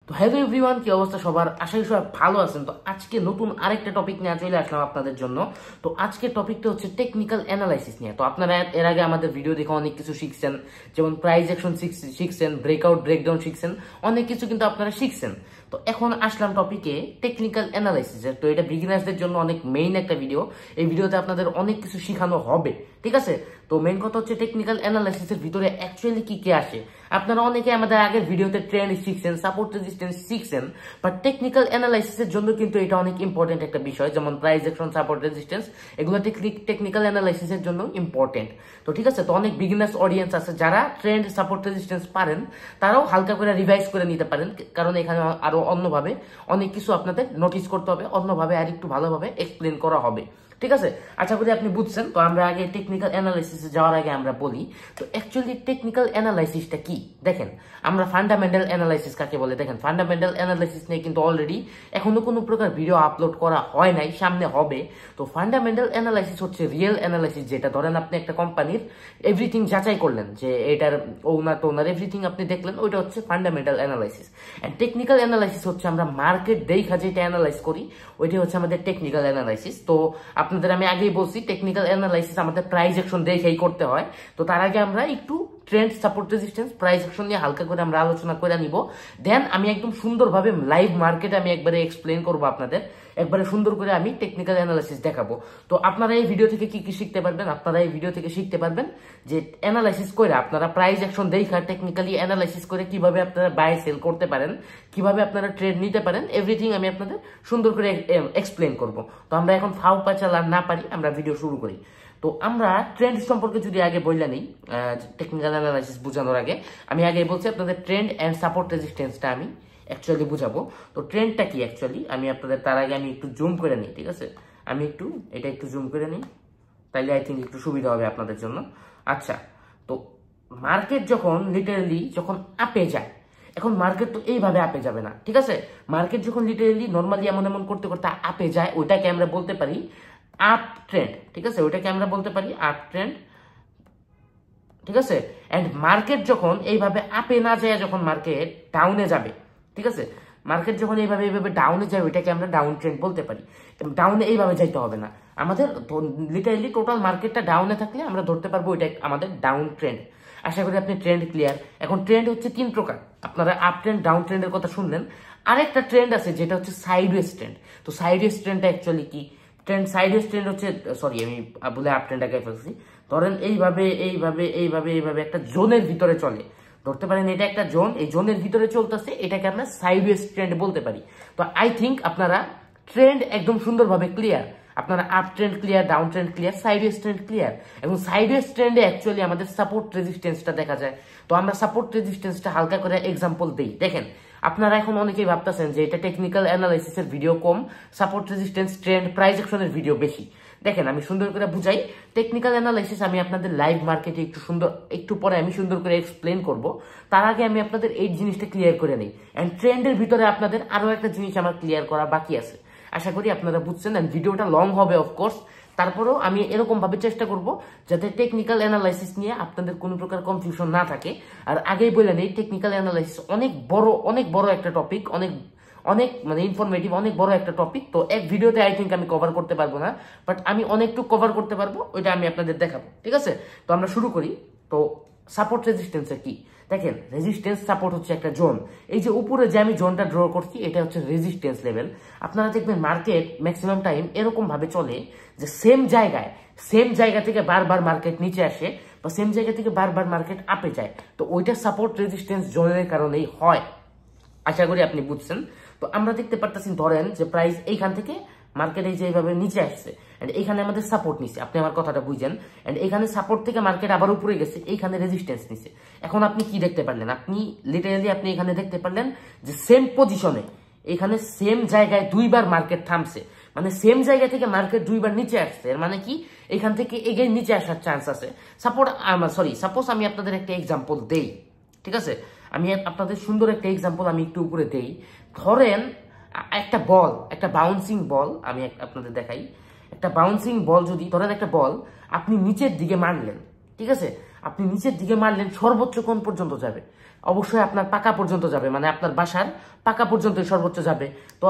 তো hello everyone, কি অবস্থা সবার? আশা করি সবাই ভালো আছেন। তো আজকে নতুন আরেকটা টপিক নিয়ে চলে আসলাম আপনাদের জন্য। তো আজকের টপিকটা হচ্ছে টেকনিক্যাল অ্যানালাইসিস নিয়ে। তো আপনারা এর আগে আমাদের ভিডিও দেখে অনেক কিছু শিখছেন, যেমন প্রাইস অ্যাকশন শিখছেন, ব্রেকআউট ব্রেকডাউন শিখছেন, অনেক কিছু কিন্তু আপনারা শিখছেন। তো এখন আসলাম টপিকে টেকনিক্যাল অ্যানালাইসিস। তো এটা বিগিনার্সদের জন্য অনেক মেইন একটা ভিডিও। এই ভিডিওতে আপনাদের অনেক কিছু শেখানো হবে, ঠিক আছে? তো মেইন কথা হচ্ছে টেকনিক্যাল অ্যানালাইসিসের ভিতরে অ্যাকচুয়ালি কি কি আসে। আপনারা অনেকে আমাদের আগের ভিডিওতে ট্রেন্ড শিখছেন, সাপোর্ট রেজিস্ট্যান্স শিখছেন, বাট টেকনিক্যাল অ্যানালাইসিসের জন্য কিন্তু এটা অনেক ইম্পর্টেন্ট একটা বিষয়, যেমন প্রাইস অ্যাকশন, সাপোর্ট রেজিস্ট্যান্স, এগুলো টেকনিক্যাল অ্যানালাইসিসের জন্য ইম্পর্টেন্ট। তো ঠিক আছে, তো অনেক বিগিনার্স অডিয়েন্স আছে যারা ট্রেন্ড, সাপোর্ট রেজিস্ট্যান্স পারেন, তারাও হালকা করে রিভাইজ করে নিতে পারেন, কারণ এখানে আরো অন্যভাবে অনেক কিছু আপনাদের নোটিস করতে হবে, অন্যভাবে আর একটু ভালোভাবে এক্সপ্লেন করা হবে, ঠিক আছে? আশা করি আপনি বুঝছেন। তো আমরা আগে টেকনিক্যাল অ্যানালাইসিসে যাওয়ার আগে আমরা বলি, তো অ্যাকচুয়ালি টেকনিক্যাল অ্যানালাইসিসটা কি। দেখেন, আমরা ফান্ডামেন্টাল অ্যানালাইসিস কাকে বলে, দেখেন ফান্ডামেন্টাল অ্যানালাইসিস নিয়ে কিন্তু অলরেডি এখনো কোনো প্রকার ভিডিও আপলোড করা হয় নাই, সামনে হবে। তো ফান্ডামেন্টাল অ্যানালাইসিস হচ্ছে রিয়েল অ্যানালাইসিস, যেটা ধরেন আপনি একটা কোম্পানির এভরিথিং যাচাই করলেন, যে এটার ওনার এভরিথিং আপনি দেখলেন, ওইটা হচ্ছে fundamental analysis. And technical analysis হচ্ছে আমরা মার্কেট দেখা যেটা অ্যানালাইজ করি, ওইটা হচ্ছে আমাদের টেকনিক্যাল অ্যানালাইসিস। তো আপনাদের আমি আগেই বলছি, টেকনিক্যাল অ্যানালাইসিস আমাদের প্রাইস অ্যাকশন দেখেই করতে হয়। তো তার আগে আমরা একটু trend, support resistance, price action নিয়ে হালকা করে আমরা আলোচনা করে নিব। দেন আমি একদম সুন্দরভাবে লাইভ মার্কেটে আমি একবারে এক্সপ্লেন করবো আপনাদের, একবারে সুন্দর করে আমি টেকনিক্যাল অ্যানালাইসিস দেখাবো। তো আপনারা এই ভিডিও থেকে কি কি শিখতে পারবেন? আপনারা এই ভিডিও থেকে শিখতে পারবেন যে অ্যানালাইসিস করে আপনারা প্রাইস অ্যাকশন দেখা টেকনিক্যালি অ্যানালাইসিস করে কিভাবে আপনারা বাই সেল করতে পারেন, কিভাবে আপনারা ট্রেড নিতে পারেন, এভরিথিং আমি আপনাদের সুন্দর করে এক্সপ্লেন করব। তো আমরা এখন ফাউ পাচাল আর না পারি, আমরা ভিডিও শুরু করি। তো আমরা ট্রেন্ড সম্পর্কে যদি আগে বললে নেই, টেকনিক্যাল অ্যানালাইসিস বোঝানোর আগে আমি আগে বলছি আপনাদের ট্রেন্ড এন্ড সাপোর্ট রেজিস্ট্যান্সটা আমি অ্যাকচুয়ালি বুঝাবো। তো ট্রেন্ডটা কি অ্যাকচুয়ালি, আমি আপনাদের তার আগে আমি একটু জুম করে নিই, ঠিক আছে? আমি এটা একটু জুম করে নিই, তাইলে আই থিঙ্ক একটু সুবিধা হবে আপনাদের জন্য। আচ্ছা, তো মার্কেট যখন লিটারালি যখন আপে যায়, এখন মার্কেট তো এইভাবে আপে যাবে না, ঠিক আছে? মার্কেট যখন লিটারালি নর্মালি এমন এমন করতে করতে আপে যায়, ওইটাকে আমরা বলতে পারি আপ ট্রেন্ড, ঠিক আছে? ওইটাকে আমরা বলতে পারি আপ ট্রেন্ড, ঠিক আছে? এন্ড মার্কেট যখন এইভাবে আপে না যায়, যখন মার্কেট ডাউনে যাবে, ঠিক আছে? মার্কেট যখন এইভাবে ডাউনে যাবে, ওইটাকে আমরা ডাউন ট্রেন্ড বলতে পারি। ডাউনে এইভাবে যাইতে হবে না আমাদের, লিটারালি টোটাল মার্কেটটা ডাউনে থাকলে আমরা ধরতে পারবো ওইটা আমাদের ডাউন ট্রেন্ড। আশা করি আপনি ট্রেন্ড ক্লিয়ার। এখন ট্রেন্ড হচ্ছে তিন প্রকার, আপনারা আপ ট্রেন্ড, ডাউন ট্রেন্ডের কথা শুনলেন। আরেকটা ট্রেন্ড আছে যেটা হচ্ছে সাইডওয়েজ ট্রেন্ড। তো সাইডওয়েজ ট্রেন্ডটা অ্যাকচুয়ালি কি? সাইডওয়েজ ট্রেন্ড হচ্ছে, সরি আমি বলে আপ ট্রেন্ড আগে ফেলছি। ধরেন এইভাবে এইভাবে এইভাবে এইভাবে একটা জোনের ভিতরে চলে, ধরতে পারেন এটা একটা জোন, এই জোনের ভিতরে চলতেছে, এটাকে আমরা সাইডওয়েজ ট্রেন্ড বলতে পারি। তো আই থিঙ্ক আপনারা ট্রেন্ড একদম সুন্দরভাবে ক্লিয়ার, আপনারা up trend clear, down trend clear, sideways trend clear. এবং সাইডওয়েজ ট্রেন্ডে অ্যাকচুয়ালি আমাদের সাপোর্ট রেজিস্ট্যান্সটা দেখা যায়। তো আমরা সাপোর্ট রেজিস্ট্যান্সটা হালকা করে এক্সাম্পল দেই। দেখেন, আপনারা এখন অনেকেই ভাবতেছেন যে এটা টেকনিক্যাল অ্যানালাইসিসের ভিডিও কম, সাপোর্ট রেজিস্ট্যান্স, ট্রেন্ড, প্রাইস অ্যাকশনের ভিডিও বেশি। দেখেন, আমি সুন্দর করে বুঝাই। টেকনিক্যাল অ্যানালাইসিস আমি আপনাদের লাইভ মার্কেটে একটু পরে আমি সুন্দর করে এক্সপ্লেন করব। তার আগে আমি আপনাদের এই জিনিসটা ক্লিয়ার করে নিই। এন্ড ট্রেন্ডের ভিতরে আপনাদের আরো একটা জিনিস আমার ক্লিয়ার করা বাকি আছে। আশা করি আপনারা বুঝছেন। এন্ড ভিডিওটা লং হবে অফকোর্স, তারপরেও আমি এরকম ভাবে চেষ্টা করব যাতে টেকনিক্যাল অ্যানালাইসিস নিয়ে আপনাদের কোনো প্রকার কনফিউশন না থাকে। আর আগেই বলে নেই, টেকনিক্যাল অ্যানালাইসিস অনেক বড় একটা টপিক, অনেক মানে ইনফরমেটিভ, অনেক বড় একটা টপিক। তো এক ভিডিওতে আই থিঙ্ক আমি কভার করতে পারবো না, বাট আমি অনেকটুকু কভার করতে পারবো, ওইটা আমি আপনাদের দেখাবো, ঠিক আছে? তো আমরা শুরু করি। তো সাপোর্ট রেজিস্ট্যান্সের কি? দেখেন, রেজিস্ট্যান্স সাপোর্ট হচ্ছে একটা জোন। এই যে উপরে যে আমি জোনটা ড্র করছি, এটা হচ্ছে রেজিস্ট্যান্স লেভেল। আপনারা দেখবেন মার্কেট ম্যাক্সিমাম টাইম এরকম ভাবে চলে যে সেম জায়গা থেকে বারবার মার্কেট নিচে আসে, বা সেম জায়গা থেকে বারবার মার্কেট আপে যায়। তো ওইটা সাপোর্ট রেজিস্ট্যান্স জোনের কারণেই হয়। আশা করি আপনি বুঝছেন। তো আমরা দেখতে পারতেছি, ধরেন যে প্রাইস এইখান থেকে মার্কেট এই যে এইভাবে নিচে আসছে, এন্ড এইখানে আমাদের সাপোর্ট নিছে, আপনি আমার কথাটা বুঝেন। এন্ড এইখানে সাপোর্ট থেকে মার্কেট আবার উপরে গেছে, এইখানে রেজিস্ট্যান্স নিছে। এখন আপনি কি দেখতে পারলেন? আপনি লিটারালি আপনি এখানে দেখতে পারলেন যে সেম পজিশনে, এখানে সেম জায়গায় দুইবার মার্কেট থামছে, মানে সেম জায়গা থেকে মার্কেট দুইবার নিচে আসছে। এর মানে কি, এখান থেকে এগেইন নিচে আসার চান্স আছে। সাপোজ আমি আপনাদের একটা এক্সাম্পল দেই, ঠিক আছে? আমি আপনাদের সুন্দর একটা এক্সাম্পল আমি একটু উপরে দেই। ধরেন একটা বাউন্সিং বল আমি আপনাদের দেখাই। একটা বাউন্সিং বল, যদি ধরেন একটা বল আপনি নিচের দিকে মারলেন, ঠিক আছে? আপনি নিচের দিকে মারলেন সর্বোচ্চ কোণ পর্যন্ত যাবে? অবশ্যই আপনার পাকা পর্যন্ত যাবে, মানে আপনার বাসার পাকা পর্যন্ত সর্বোচ্চ যাবে। তো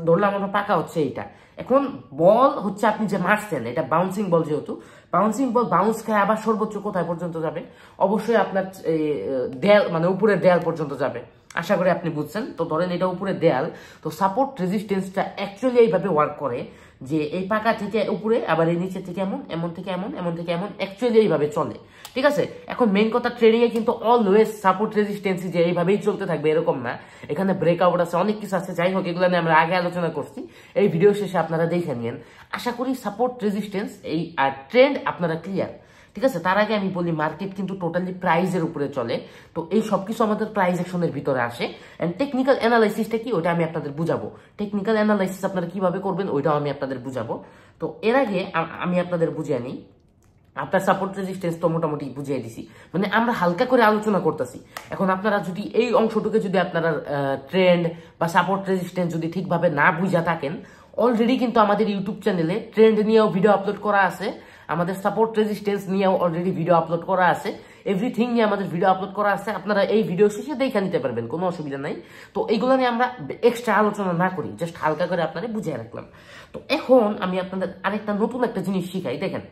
ধরলাম আমার পাকা হচ্ছে এইটা। এখন বল হচ্ছে আপনি যে মারছেন, এটা বাউন্সিং বল, যেহেতু বাউন্সিং বল বাউন্স খায় আবার সর্বোচ্চ কোথায় পর্যন্ত যাবে? অবশ্যই আপনার দেয়াল, মানে উপরের দেয়াল পর্যন্ত যাবে। আশা করি আপনি বুঝছেন। তো ধরেন এটা উপরে দেয়াল, তো সাপোর্ট রেজিস্ট্যান্সটা অ্যাকচুয়ালি এইভাবে ওয়ার্ক করে যে এই পাকা থেকে উপরে, আবার এই নিচে থেকে এমন, এমন থেকে এমন, এমন থেকে এমন, অ্যাকচুয়ালি এইভাবে চলে। ঠিক আছে, এখন মেইন কথা, ট্রেডিং এ কিন্তু অলওয়েজ সাপোর্ট রেজিস্ট্যান্স যে এইভাবেই চলতে থাকবে এরকম না। এখানে ব্রেকআউট আছে, অনেক কিছু আছে। যাই হোক, এগুলো নিয়ে আমরা আগে আলোচনা করছি, এই ভিডিও শেষে আপনারা দেখে নিন। আশা করি সাপোর্ট রেজিস্ট্যান্স এই আর ট্রেন্ড আপনারা ক্লিয়ার। ঠিক আছে, তার আগে আমি বলি মার্কেট কিন্তু টোটালি প্রাইজের উপরে চলে। তো এই সবকিছু আমাদের প্রাইস অ্যাকশনের ভিতরে আসে। এন্ড টেকনিক্যাল অ্যানালাইসিসটা কি, ওটা আমি আপনাদের বুঝাবো। টেকনিক্যাল অ্যানালাইসিস আপনারা কিভাবে করবেন ওইটাও আমি আপনাদের বুঝাবো। তো এর আগে আমি আপনাদের বুঝিয়ে নিই। আপনার সাপোর্ট রেজিস্ট্যান্স তো মোটামুটি বুঝিয়ে দিছি, মানে আমরা হালকা করে আলোচনা করতেছি। এখন আপনারা যদি এই অংশটুকে যদি আপনারা ট্রেন্ড বা সাপোর্ট রেজিস্ট্যান্স যদি ঠিকভাবে না বুঝা থাকেন, অলরেডি কিন্তু আমাদের ইউটিউব চ্যানেলে ট্রেন্ড নিয়েও ভিডিও আপলোড করা আছে, আমাদের সাপোর্ট রেজিস্ট্যান্স নিয়েও অলরেডি ভিডিও আপলোড করা আছে, এভরিথিং নিয়ে আমাদের ভিডিও আপলোড করা আছে। আপনারা এই ভিডিও শেষে দেখে নিতে পারবেন, কোনো অসুবিধা নাই। তো এইগুলো নিয়ে আমরা এক্সট্রা আলোচনা না করি, জাস্ট হালকা করে আপনাদের বুঝিয়ে রাখলাম। তো এখন আমি আপনাদের আরেকটা নতুন একটা জিনিস শিখাই। দেখেন,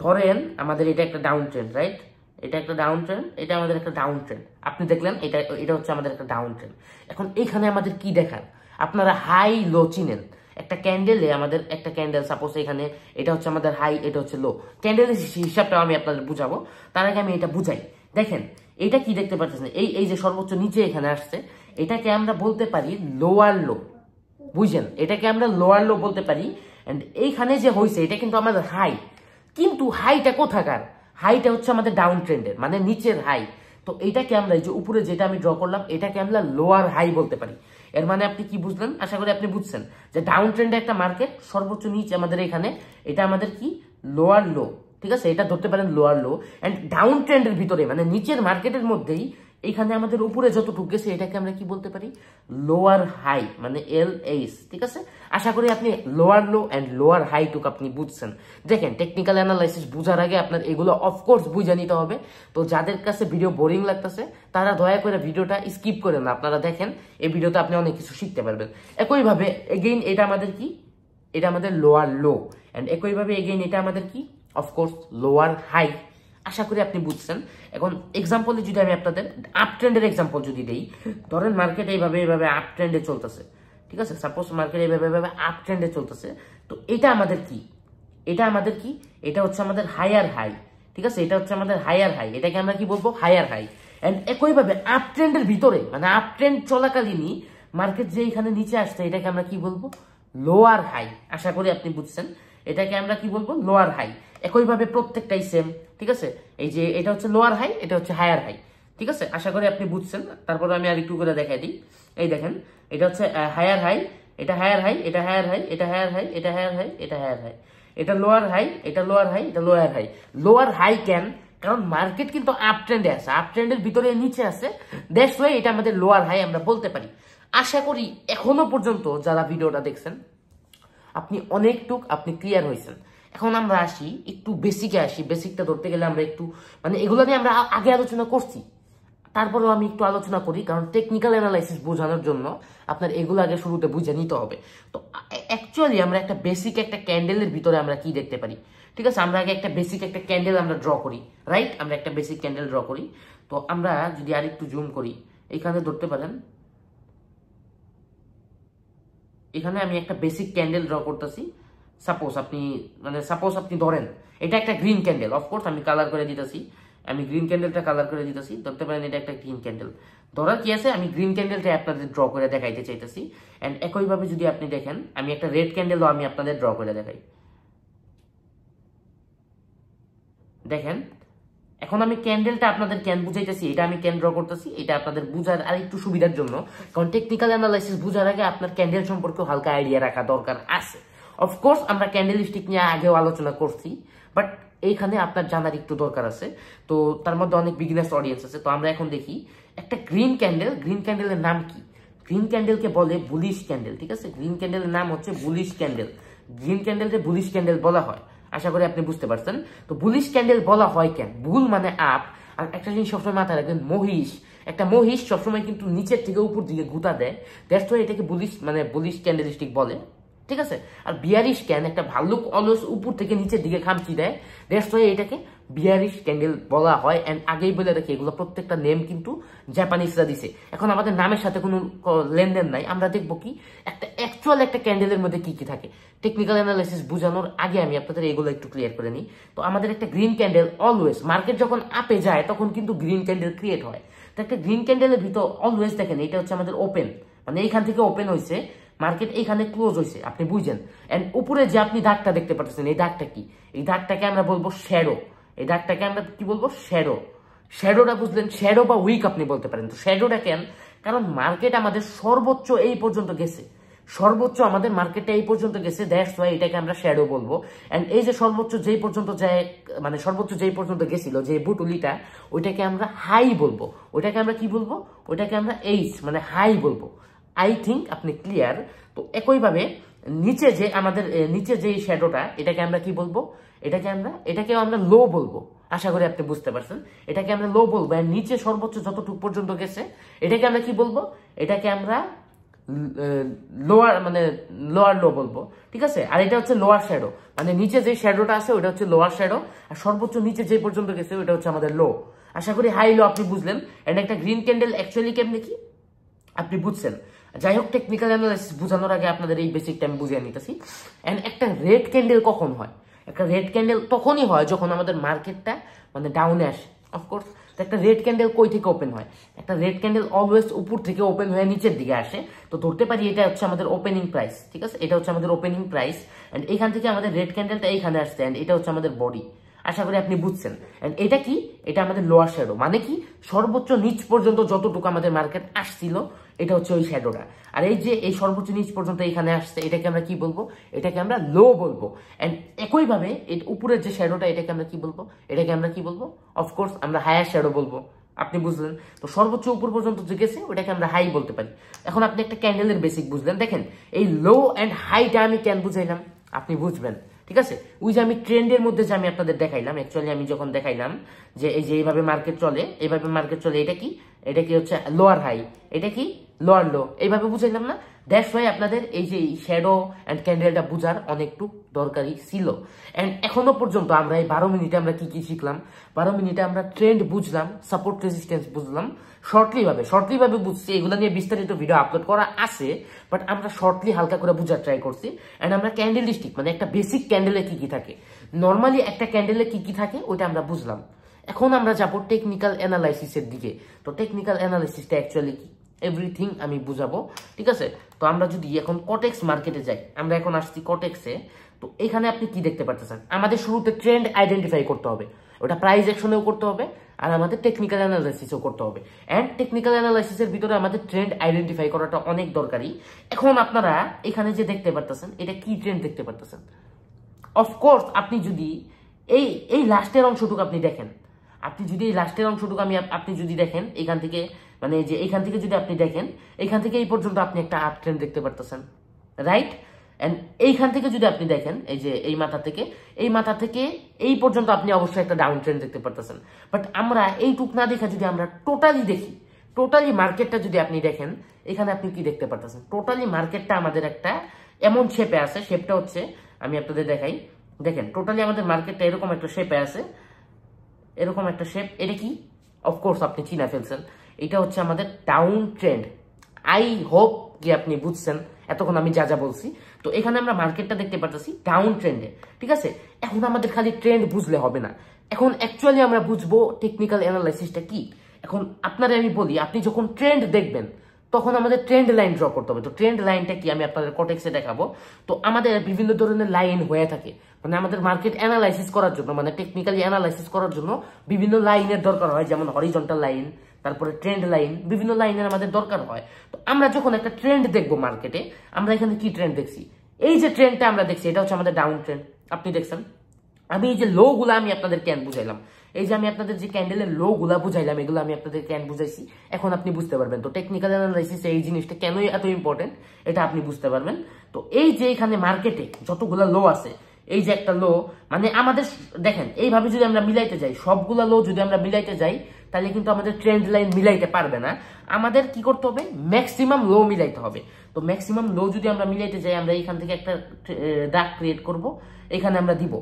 ধরেন আমাদের এটা একটা ডাউন ট্রেন্ড, রাইট? এটা একটা ডাউন ট্রেন্ড, এটা আমাদের একটা ডাউন ট্রেন্ড। আপনি দেখলেন এটা এটা হচ্ছে আমাদের একটা ডাউন ট্রেন্ড। এখন এইখানে আমাদের কি দেখার? আপনারা হাই লো চিনেন। একটা ক্যান্ডেলে আমাদের একটা ক্যান্ডেল, সাপোজ এখানে এটা হচ্ছে আমাদের হাই, এটা হচ্ছে লো। ক্যান্ডেলের হিসাবটা আমি আপনাদের বুঝাবো, তার আগে আমি এটা বুঝাই। দেখেন, এটা কি দেখতে পাচ্ছেন? এই যে সর্বোচ্চ নিচে এখানে আসছে, এটাকে আমরা বলতে পারি লোয়ার লো। বুঝছেন? এটাকে আমরা লোয়ার লো বলতে পারি। এন্ড এইখানে যে হয়েছে এটা কিন্তু আমাদের হাই, কিন্তু হাইটা কোথাকার? হাইটা হচ্ছে আমাদের ডাউন ট্রেন্ডের, মানে নিচের হাই। তো এটাকে আমরা, এই যে উপরে যেটা আমি ড্র করলাম, এটাকে আমরা লোয়ার হাই বলতে পারি। এর মানে আপনি কি বুঝলেন? আশা করি আপনি বুঝছেন যে ডাউন ট্রেন্ডে একটা মার্কেট সর্বোচ্চ নিচে আমাদের এখানে, এটা আমাদের কি লোয়ার লো। ঠিক আছে, এটা ধরতে পারেন লোয়ার লো। এন্ড ডাউন ট্রেন্ডের ভিতরে, মানে নিচের মার্কেটের মধ্যেই এখানে আমাদের উপরে যতটুকু গেছে এটাকে আমরা কি বলতে পারি? লোয়ার হাই, মানে LH। ঠিক আছে, আশা করি আপনি lower low and lower high টুকু আপনি বুঝছেন। দেখেন, টেকনিক্যাল অ্যানালাইসিস বুঝার আগে আপনার এগুলো অফকোর্স বুঝে নিতে হবে। তো যাদের কাছে ভিডিও বোরিং লাগতেছে তারা দয়া করে ভিডিওটা স্কিপ করেন না, আপনারা দেখেন, এই ভিডিওতে আপনি অনেক কিছু শিখতে পারবেন। একইভাবে এগেইন এটা আমাদের কি? এটা আমাদের লোয়ার লো। এন্ড একইভাবে এগেইন এটা আমাদের কি? Of course lower high. আশা করি আপনি বুঝছেন। এখন এক্সাম্পলে যদি আমি আপনাদের আপ ট্রেন্ডের এক্সাম্পল যদি দেই, ধরেন মার্কেট এইভাবে আপ ট্রেন্ডে চলতেছে। ঠিক আছে, সাপোজ মার্কেট এইভাবে আপ ট্রেন্ডে চলতেছে। তো এটা আমাদের কি? এটা আমাদের কি? এটা হচ্ছে আমাদের হায়ার হাই। ঠিক আছে, এটা হচ্ছে আমাদের হায়ার হাই। এটাকে আমরা কি বলবো? Higher high. এন্ড একইভাবে আপ ট্রেন্ডের ভিতরে, মানে আপ ট্রেন্ড চলাকালীনই মার্কেট যে এখানে নিচে আসছে, এটাকে আমরা কি বলবো? Lower high. আশা করি আপনি বুঝছেন, এটাকে আমরা কি বলবো? Lower high. একইভাবে প্রত্যেকটাই সেম। ঠিক আছে, এই যে এটা হচ্ছে লোয়ার হাই, এটা হচ্ছে হায়ার হাই। ঠিক আছে, আশা করি আপনি বুঝছেন। তারপরে আমি আর একটু করে দেখাই দিই। এই দেখেন, এটা হচ্ছে হায়ার হাই, এটা হায়ার হাই, এটা হায়ার হাই, এটা হায়ার হাই, এটা হায়ার হাই, এটা হায়ার হাই, এটা লোয়ার হাই, এটা লোয়ার হাই, এটা লোয়ার হাই। লোয়ার হাই কেন? কারণ মার্কেট কিন্তু আপ ট্রেন্ডে আছে, আপ ট্রেন্ডের ভিতরে নিচে আছে, দ্যাটস ওয়াই এটা আমাদের লোয়ার হাই আমরা বলতে পারি। আশা করি এখনো পর্যন্ত যারা ভিডিওটা দেখছেন আপনি অনেকটুক আপনি ক্লিয়ার হয়েছেন। এখন আমরা আসি একটু বেসিকে আসি। বেসিকটা ধরতে গেলে আমরা একটু, মানে এগুলো নিয়ে আমরা আগে আলোচনা করছি, তারপরেও আমি একটু আলোচনা করি, কারণ টেকনিক্যাল অ্যানালাইসিস বোঝানোর জন্য আপনার এগুলো আগে শুরুতে বুঝে নিতে হবে। তো অ্যাকচুয়ালি আমরা একটা বেসিক একটা ক্যান্ডেলের ভিতরে আমরা কি দেখতে পারি? ঠিক আছে, আমরা আগে একটা বেসিক একটা ক্যান্ডেল আমরা ড্র করি, রাইট? আমরা একটা বেসিক ক্যান্ডেল ড্র করি। তো আমরা যদি আরেকটু জুম করি, এখানে ধরতে পারেন, এখানে আমি একটা বেসিক ক্যান্ডেল ড্র করতেছি। সাপোজ আপনি ধরেন এটা একটা গ্রিন ক্যান্ডেল। অফকোর্স আমি কালার করে দিতেছি, আমি গ্রিন ক্যান্ডেলটা কালার করে দিতেছি। ধরতে পারেন এটা একটা গ্রিন ক্যান্ডেল। ধরার কি আছে, আমি গ্রিন ক্যান্ডেলটা আপনাদের ড্র করে দেখাইতে চাইতেছি। এন্ড একইভাবে যদি আপনি দেখেন, আমি একটা রেড ক্যান্ডেলও আমি আপনাদের ড্র করে দেখাই। দেখেন, এখন আমি ক্যান্ডেলটা আপনাদের ক্যান বুঝাইতেছি, এটা আমি ক্যান ড্র করতেছি, এটা আপনাদের বুঝার আর একটু সুবিধার জন্য। কারণ টেকনিক্যাল অ্যানালাইসিস বুঝার আগে আপনার ক্যান্ডেল সম্পর্কে হালকা আইডিয়া রাখা দরকার আছে। অফকোর্স আমরা ক্যান্ডেল স্টিক নিয়ে আগেও আলোচনা করছি, বাট এইখানে আপনার জানার একটু দরকার আছে। তো তার মধ্যে অনেক বিগিনার্স অডিয়েন্স আছে। তো আমরা এখন দেখি একটা গ্রিন ক্যান্ডেল। গ্রিন ক্যান্ডেলের নাম কি? গ্রিন ক্যান্ডেলকে বলে বুলিশ ক্যান্ডেল। ঠিক আছে, গ্রিন ক্যান্ডেলের নাম হচ্ছে বুলিশ ক্যান্ডেল। গ্রিন ক্যান্ডেলকে বুলিশ ক্যান্ডেল বলা হয়। আশা করি আপনি বুঝতে পারছেন। তো বুলিশ ক্যান্ডেল বলা হয় কেন? বুল মানে আপ, আর একটা জিনিস সবসময় মাথায় রাখবেন, মহিষ, একটা মহিষ সবসময় কিন্তু নিচের থেকে উপর দিকে গুতা দেয়, দ্যাটস ওয়াই এটাকে বুলিশ ক্যান্ডেলস্টিক বলে, ঠিক আছে। আর বিয়ারিশ ক্যান, একটা ভাল্লুক অলওয়েজ উপর থেকে নিচের দিকে খামচি দেয়, দ্যাটস ওয়াই এটাকে বিয়ারিশ ক্যান্ডেল বলা হয়। এন্ড আগেই বলে রাখি, এগুলো প্রত্যেকটা নেম কিন্তু জাপানিজরা দিছে। এখন আমাদের নামের সাথে কোনো লেনদেন নাই, আমরা দেখবো কি একটা অ্যাকচুয়াল একটা ক্যান্ডেলের মধ্যে কি কি থাকে। টেকনিক্যাল অ্যানালাইসিস বোঝানোর আগে আমি আপনাদের এগুলো একটু ক্লিয়ার করে নিই। তো আমাদের একটা গ্রিন ক্যান্ডেল অলওয়েজ, মার্কেট যখন আপে যায় তখন কিন্তু গ্রিন ক্যান্ডেল ক্রিয়েট হয়। তো একটা গ্রিন ক্যান্ডেলের ভিতর অলওয়েজ দেখেন এটা হচ্ছে আমাদের ওপেন, মানে এইখান থেকে ওপেন হয়েছে, মার্কেট এইখানে ক্লোজ হয়েছে, আপনি বুঝেন। এন্ড উপরে যে আপনি দাগটা দেখতে পাচ্ছেন, এই দাগটা কি? এই দাগটাকে আমরা বলবো শ্যাডো। এই দাগটাকে আমরা কি বলবো? শ্যাডো। শ্যাডোটা বুঝলেন? শ্যাডো বা উইক আপনি বলতে পারেন। তো শ্যাডোটা কেন? কারণ মার্কেট আমাদের সর্বোচ্চ এই পর্যন্ত গেছে, সর্বোচ্চ আমাদের মার্কেটটা এই পর্যন্ত গেছে, দ্যাটস ওয়াই এটাকে আমরা শ্যাডো বলবো। এন্ড এই যে সর্বোচ্চ যেই পর্যন্ত যায়, মানে সর্বোচ্চ যেই পর্যন্ত গেছিল যে বুটুলিটা, ওইটাকে আমরা হাই বলবো। ওইটাকে আমরা কি বলবো? ওইটাকে আমরা এইচ মানে হাই বলবো। আই থিঙ্ক আপনি ক্লিয়ার। তো একইভাবে নিচে যে আমাদের নিচে যে শ্যাডোটা, এটাকে আমরা কি বলবো? এটাকেও আমরা লো বলবো। আশা করি আপনি বুঝতে পারছেন। এটাকে আমরা লো বলবো। আর নিচে সর্বোচ্চ যতটুকু পর্যন্ত গেছে, এটাকে আমরা কি বলবো? এটাকে আমরা লোয়ার লো বলবো, ঠিক আছে। আর এটা হচ্ছে লোয়ার শ্যাডো, মানে নিচে যে শ্যাডোটা আছে ওটা হচ্ছে লোয়ার শ্যাডো, আর সর্বোচ্চ নিচে যে পর্যন্ত গেছে ওটা হচ্ছে আমাদের লো। আশা করি হাই লো আপনি বুঝলেন। এন্ড একটা গ্রিন ক্যান্ডেল অ্যাকচুয়ালি কেমনি কি আপনি বুঝছেন। যাই হোক, টেকনিক্যাল অ্যানালাইসিস বোঝানোর আগে আপনাদের এই বেসিকটা আমি বুঝিয়ে নিতেছি। এন্ড একটা রেড ক্যান্ডেল কখন হয়? একটা রেড ক্যান্ডেল তখনই হয় যখন আমাদের মার্কেটটা মানে ডাউনে আসে, অফকোর্স। তো একটা রেড ক্যান্ডেল কই থেকে ওপেন হয়? একটা রেড ক্যান্ডেল অলওয়েজ উপর থেকে ওপেন হয়ে নিচের দিকে আসে। তো ধরতে পারি এটা হচ্ছে আমাদের ওপেনিং প্রাইস, ঠিক আছে। এটা হচ্ছে আমাদের ওপেনিং প্রাইস। এন্ড এখান থেকে আমাদের রেড ক্যান্ডেলটা এইখানে আসছে, এন্ড এটা হচ্ছে আমাদের বডি। আশা করি আপনি বুঝছেন। এন্ড এটা কি? এটা আমাদের লোয়ার শ্যাডো, মানে কি সর্বোচ্চ নিচ পর্যন্ত যতটুকু আমাদের মার্কেট আসছিল, এটা হচ্ছে ওই শ্যাডোটা। আর এই যে এই সর্বোচ্চ নিচ পর্যন্ত এখানে আসছে, এটাকে আমরা কি বলবো? এটাকে আমরা লো বলবো। এন্ড একইভাবে উপরের যে শ্যাডোটা, এটাকে আমরা কি বলবো? এটাকে আমরা কি বলবো? অফকোর্স আমরা হায়ার শ্যাডো বলবো, আপনি বুঝলেন। তো সর্বোচ্চ উপর পর্যন্ত যে গেছে ওটাকে আমরা হাই বলতে পারি। এখন আপনি একটা ক্যান্ডেলের বেসিক বুঝলেন। দেখেন এই লো এন্ড হাইটা আমি কেন বুঝাইলাম আপনি বুঝবেন, ঠিক আছে। ওই যে আমি ট্রেন্ডের মধ্যে যে আমি আপনাদের দেখাইলাম, অ্যাকচুয়ালি আমি যখন দেখাইলাম যে এই যে এইভাবে মার্কেট চলে, এইভাবে মার্কেট চলে, এটা কি? এটা কি হচ্ছে লোয়ার হাই, এটা কি লোয়ার লো, এইভাবে বুঝাইলাম না? দ্যাটস ওয়াই আপনাদের এই যে শ্যাডো এন্ড ক্যান্ডেলটা বুঝার অনেকটু দরকারি ছিল। এন্ড এখনো পর্যন্ত আমরা এই 12 মিনিটে আমরা কি কি শিখলাম? 12 মিনিটে আমরা ট্রেন্ড বুঝলাম, সাপোর্ট রেজিস্ট্যান্স বুঝলাম, শর্টলি ভাবে বুঝছি। এগুলো নিয়ে বিস্তারিত ভিডিও আপলোড করা আছে, বাট আমরা শর্টলি হালকা করে বুঝার ট্রাই করছি। এন্ড আমরা ক্যান্ডেলস্টিক মানে একটা বেসিক ক্যান্ডেলে কি কি থাকে, নর্মালি একটা ক্যান্ডেলে কি কি থাকে ওইটা আমরা বুঝলাম। এখন আমরা যাবো টেকনিক্যাল অ্যানালাইসিসের দিকে। তো টেকনিক্যাল অ্যানালাইসিসটা অ্যাকচুয়ালি কি, এভরিথিং আমি বুঝাবো, ঠিক আছে। তো আমরা যদি এখন কটেক্স মার্কেটে যাই, আমরা এখন আসছি কটেক্সে। তো এখানে আপনি কি দেখতে পাচ্ছেন? আমাদের শুরুতে ট্রেন্ড আইডেন্টিফাই করতে হবে, ওটা প্রাইস অ্যাকশনেও করতে হবে, আর আমাদের টেকনিক্যাল অ্যানালাইসিসও করতে হবে। এন্ড টেকনিক্যাল অ্যানালাইসিসের ভিতরে আমাদের ট্রেন্ড আইডেন্টিফাই করাটা অনেক দরকারি। এখন আপনারা এখানে যে দেখতে পারতেছেন, এটা কি ট্রেন্ড দেখতে পারতেছেন? অফকোর্স আপনি যদি এই লাস্টের অংশটুকু আপনি দেখেন, আপনি যদি এই লাস্টের অংশটুকু আপনি যদি দেখেন এখান থেকে, মানে যে এখান থেকে যদি আপনি দেখেন, এখান থেকে এই পর্যন্ত আপনি একটা আপ ট্রেন্ড দেখতে পারতেছেন, রাইট। এন্ড এইখান থেকে যদি আপনি দেখেন, এই যে এই মাথা থেকে এই পর্যন্ত আপনি অবশ্যই একটা ডাউন ট্রেন্ড দেখতে পারতেছেন। বাট আমরা এইটুক না দেখা যদি আমরা টোটালি দেখি, টোটালি মার্কেটটা যদি আপনি দেখেন, এখানে আপনি কি দেখতে পারতেছেন? টোটালি মার্কেটটা আমাদের একটা এমন শেপে আছে, শেপটা হচ্ছে আমি আপনাদের দেখাই। দেখেন টোটালি আমাদের মার্কেটটা এরকম একটা শেপে আছে, এরকম একটা শেপ। এটা কি? অফকোর্স আপনি চিনা ফেলছেন, এটা হচ্ছে আমাদের ডাউন ট্রেন্ড। আই হোপ কি আপনি বুঝছেন এতক্ষণ আমি যা যা বলছি। তো এখানে আমরা মার্কেটটা দেখতে পারতেছি ডাউন ট্রেন্ডে, ঠিক আছে। এখন আমাদের খালি ট্রেন্ড বুঝলে হবে না, এখন অ্যাকচুয়ালি আমরা বুঝবো টেকনিক্যাল অ্যানালাইসিসটা কি। এখন আপনারা আমি বলি, আপনি যখন ট্রেন্ড দেখবেন তখন আমাদের ট্রেন্ড লাইন ড্র করতে হবে। তো ট্রেন্ড লাইনটা কি আমি আপনাদের কটেক্সে দেখাবো। তো আমাদের বিভিন্ন ধরনের লাইন হয়ে থাকে, মানে আমাদের মার্কেট অ্যানালাইসিস করার জন্য, মানে টেকনিক্যালি অ্যানালাইসিস করার জন্য বিভিন্ন লাইনের দরকার হয়, যেমন হরিজন্টাল লাইন, তারপরে ট্রেন্ড লাইন, বিভিন্ন লাইনের আমাদের দরকার হয়। তো আমরা যখন একটা ট্রেন্ড দেখবো মার্কেটে, আমরা এখানে কি ট্রেন্ড দেখছি? এই যে ট্রেন্ডটা আমরা দেখছি, এটা হচ্ছে আমাদের ডাউন ট্রেন্ড, আপনি দেখছেন। আমি এই যে লো গুলা আমি আপনাদের ক্যান বুঝাইলাম, এই যে আমি আপনাদের যে ক্যান্ডেলের লো গুলা বুঝাইলাম, এগুলো আমি আপনাদের ক্যান বুঝাইছি, এখন আপনি বুঝতে পারবেন। তো টেকনিক্যাল অ্যানালাইসিস এই জিনিসটা কেনই এত ইম্পর্টেন্ট এটা আপনি বুঝতে পারবেন। তো এই যে এখানে মার্কেটে যতগুলা লো আছে, এই যে একটা লো, মানে আমাদের দেখেন এইভাবে যদি আমরা মিলাইতে যাই, সবগুলা লো যদি আমরা মিলাইতে যাই, তাহলে কিন্তু আমাদের ট্রেন্ড লাইন মিলাইতে পারবে না। আমাদের কি করতে হবে, ম্যাক্সিমাম লো মিলাইতে হবে। তো ম্যাক্সিমাম লো যদি আমরা মিলাইতে যাই, আমরা এখান থেকে একটা দাগ ক্রিয়েট করব, এখানে আমরা দিব,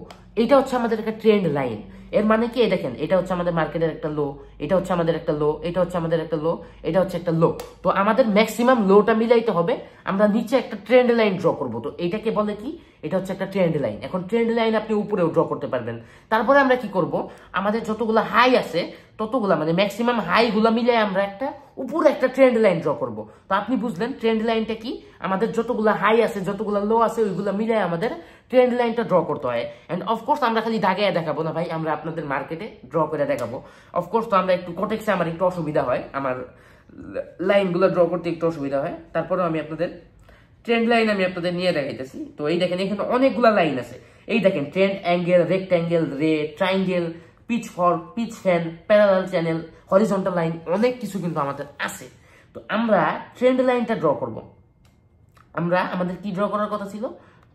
এটা হচ্ছে আমাদের একটা ট্রেন্ড লাইন। এর মানে কি, দেখেন এটা হচ্ছে আমাদের মার্কেটের একটা লো, এটা হচ্ছে আমাদের একটা লো, এটা হচ্ছে আমাদের একটা লো, এটা হচ্ছে একটা লো। তো আমাদের ম্যাক্সিমাম লোটা মিলাইতে হবে, আমরা নিচে একটা ট্রেন্ড লাইন ড্র করব। তো এটাকে বলে কি, এটা হচ্ছে একটা ট্রেন্ড লাইন। এখন ট্রেন্ড লাইন আপনি উপরেও ড্র করতে পারবেন। তারপরে আমরা কি করব, আমাদের যতগুলো হাই আছে ততগুলা, মানে ম্যাক্সিমাম হাই গুলা মিলে আমরা একটা উপরে একটা ট্রেন্ড লাইন ড্র করব। তো আপনি বুঝলেন ট্রেন্ড লাইনটা কি, আমাদের যতগুলো হাই আছে যতগুলো লো আছে ওইগুলো মিলে আমাদের ট্রেন্ড লাইনটা ড্র করতে হয়। এন্ড অফকোর্স আমরা খালি দাগে দেখাবো না ভাই, আমরা আপনাদের মার্কেটে ড্র করে দেখাবো। অফকোর্স তো আমরা একটু কোটেক্সে আমার একটু অসুবিধা হয়, আমার লাইনগুলো ড্র করতে একটু অসুবিধা হয়, তারপরেও আমি আপনাদের ট্রেন্ড লাইন আমি আপনাদের নিয়ে দেখাইতেছি। তো এই দেখেন এখানে অনেকগুলো লাইন আছে, এই দেখেন trend angle, rectangle, ray, triangle, pitchfork, pitch fan, parallel channel, horizontal line, অনেক কিছু কিন্তু আমাদের আছে। তো আমরা ট্রেন্ড লাইনটা ড্র করব। আমরা আমাদের কি ড্র করার কথা ছিল,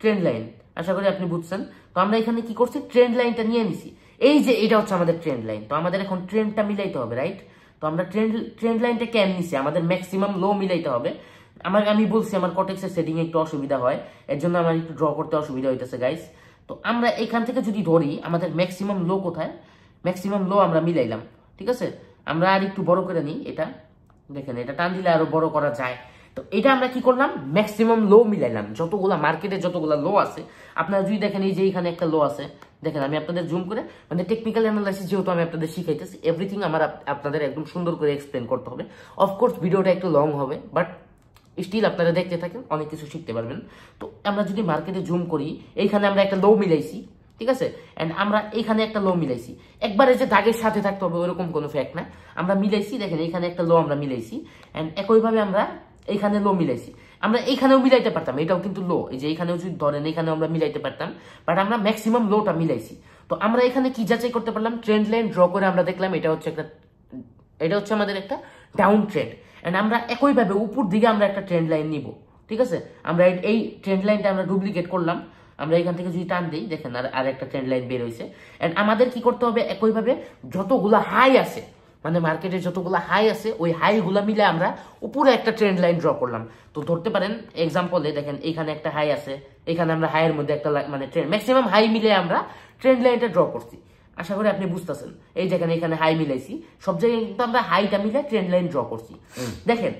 ট্রেন্ড লাইন। আশা করি আপনি বুঝছেন। তো আমরা এখানে কি করছি, ট্রেন্ড লাইনটা নিয়ে নিছি, এই যে এটা হচ্ছে আমাদের ট্রেন্ড লাইন। তো আমাদের এখন ট্রেন্ডটা মিলাইতে হবে, রাইট? তো আমরা ট্রেন্ড লাইনটা কেন নিছি, আমাদের ম্যাক্সিমাম লো মিলাইতে হবে। আমি বলছি আমার কটেক্সের সেটিং এ একটু অসুবিধা হয়, এর জন্য আমার একটু ড্র করতে অসুবিধা হইতেছে গাইস। তো আমরা এখান থেকে যদি ধরি আমাদের ম্যাক্সিমাম লো কোথায়, ম্যাক্সিমাম লো আমরা মিলাইলাম, ঠিক আছে? আমরা আর একটু বড় করে নিই, এটা দেখেন এটা টান দিলে আরো বড় করা যায়। তো এটা আমরা কি করলাম, ম্যাক্সিমাম লো মিলাইলাম, যতগুলা মার্কেটে যতগুলা লো আছে। আপনারা যদি দেখেন এই যে এখানে একটা লো আছে, দেখেন আমি আপনাদের জুম করে, মানে টেকনিক্যাল অ্যানালাইসিস যেহেতু আমি আপনাদের শিখাইতেছি, এভরিথিং আমার আপনাদের একদম সুন্দর করে এক্সপ্লেন করতে হবে। অফকোর্স ভিডিওটা একটু লং হবে, বাট স্টিল আপনারা দেখতে থাকেন, অনেক কিছু শিখতে পারবেন। তো আমরা যদি মার্কেটে জুম করি, এইখানে আমরা একটা লো মিলাইছি, ঠিক আছে? এন্ড আমরা এইখানে একটা লো মিলাইছি, একবারে যে দাগের সাথে থাকতে হবে ওরকম কোনো ফ্যাক্ট না, আমরা মিলাইছি। দেখেন এইখানে একটা লো আমরা মিলাইছি, এন্ড একইভাবে আমরা এইখানে লো মিলাইছি। আমরা এইখানেও মিলাইতে পারতাম, এটাও কিন্তু লো, এই যে এইখানেও যদি ধরেন এখানেও আমরা মিলাইতে পারতাম, বাট আমরা ম্যাক্সিমাম লোটা মিলাইছি। তো আমরা এখানে কি যাচাই করতে পারলাম, ট্রেন্ড লাইন ড্র করে আমরা দেখলাম এটা হচ্ছে আমাদের একটা ডাউন ট্রেন্ড। এন্ড আমরা একইভাবে উপর দিকে আমরা একটা ট্রেন্ড লাইন নিব, ঠিক আছে? আমরা এই ট্রেন্ড লাইনটা আমরা ডুপ্লিকেট করলাম, আমরা এখান থেকে যদি টান দিই, দেখেন আর একটা ট্রেন্ড লাইন বের হয়েছে। এন্ড আমাদের কি করতে হবে, একইভাবে যতগুলা হাই আছে, মানে মার্কেটে যতগুলা হাই আছে ওই হাই গুলা মিলে আমরা উপরে একটা ট্রেন্ড লাইন ড্র করলাম। তো ধরতে পারেন এক্সাম্পলে, দেখেন এখানে একটা হাই আছে, এখানে আমরা হাইয়ের মধ্যে একটা মানে ম্যাক্সিমাম হাই মিলে আমরা ট্রেন্ড লাইনটা ড্র করছি। আশা করি আপনি বুঝতেছেন। এই দেখেন এখানে হাই মিলাইছি, সব জায়গায় কিন্তু আমরা হাইটা মিলে ট্রেন্ড লাইন ড্র করছি। দেখেন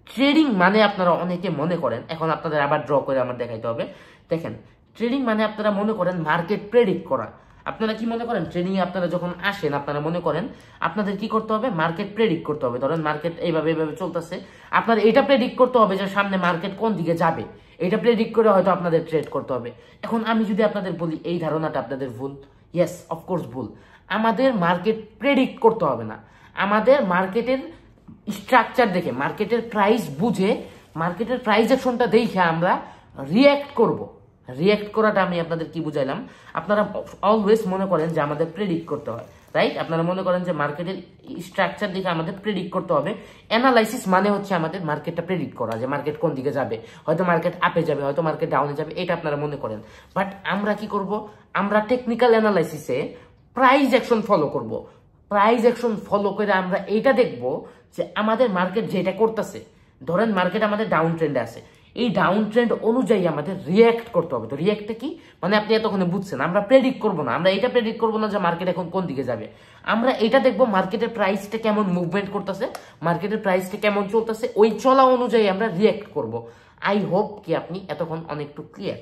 ট্রেডিং মানে আপনারা অনেকে মনে করেন, এখন আপনাদের আবার ড্র করে আমার দেখাইতে হবে। দেখেন ট্রেডিং মানে আপনারা মনে করেন মার্কেট প্রেডিক্ট করা। আপনারা কি মনে করেন, ট্রেডিং এ আপনারা যখন আসেন আপনারা মনে করেন আপনাদের কি করতে হবে, মার্কেট প্রেডিক্ট করতে হবে। ধরেন মার্কেট এইভাবে চলতেছে, আপনার এটা প্রেডিক্ট করতে হবে যে সামনে মার্কেট কোন দিকে যাবে, এটা প্রেডিক্ট করে হয়তো আপনাদের ট্রেড করতে হবে। এখন আমি যদি আপনাদের বলি এই ধারণাটা আপনাদের ভুল, ইয়েস অফকোর্স ভুল। আমাদের মার্কেট প্রেডিক্ট করতে হবে না, আমাদের মার্কেটের স্ট্রাকচার দেখে, মার্কেটের প্রাইস বুঝে, মার্কেটের প্রাইস অ্যাকশনটা দেখে আমরা রিয়্যাক্ট করব। রিয়্যাক্ট করাটা আমি আপনাদের কি বুঝাইলাম, আপনারা অলওয়েজ মনে করেন যে আমাদের প্রেডিক্ট করতে হয়, রাইট? আপনারা মনে করেন যে মার্কেটের স্ট্রাকচার দেখে আমাদের প্রেডিক্ট করতে হবে। অ্যানালাইসিস মানে হচ্ছে আমাদের মার্কেটটা প্রেডিক্ট করা, যে মার্কেট কোন দিকে যাবে, হয়তো মার্কেট আপে যাবে, হয়তো মার্কেট ডাউনে যাবে, এটা আপনারা মনে করেন। বাট আমরা কি করব, আমরা টেকনিক্যাল অ্যানালাইসিসে প্রাইস অ্যাকশন ফলো করব। প্রাইস অ্যাকশন ফলো করে আমরা এইটা দেখব যে আমাদের মার্কেট যেটা করতেছে, ধরেন মার্কেট আমাদের ডাউন ট্রেন্ডে আছে, এই ডাউন ট্রেন্ড অনুযায়ী আমাদের রিয়্যাক্ট করতে হবে। তো রিয়্যাক্টটা কি, মানে আপনি এতক্ষণে বুঝছেন, আমরা প্রেডিক্ট করব না, আমরা এটা প্রেডিক্ট করব না যে মার্কেট এখন কোন দিকে যাবে, আমরা এটা দেখবো মার্কেটের প্রাইসটা কেমন মুভমেন্ট করতেছে, মার্কেটের প্রাইসটা কেমন চলতেছে, ওই চলা অনুযায়ী আমরা রিয়্যাক্ট করব। আই হোপ কি আপনি এতক্ষণ অনেকটু ক্লিয়ার।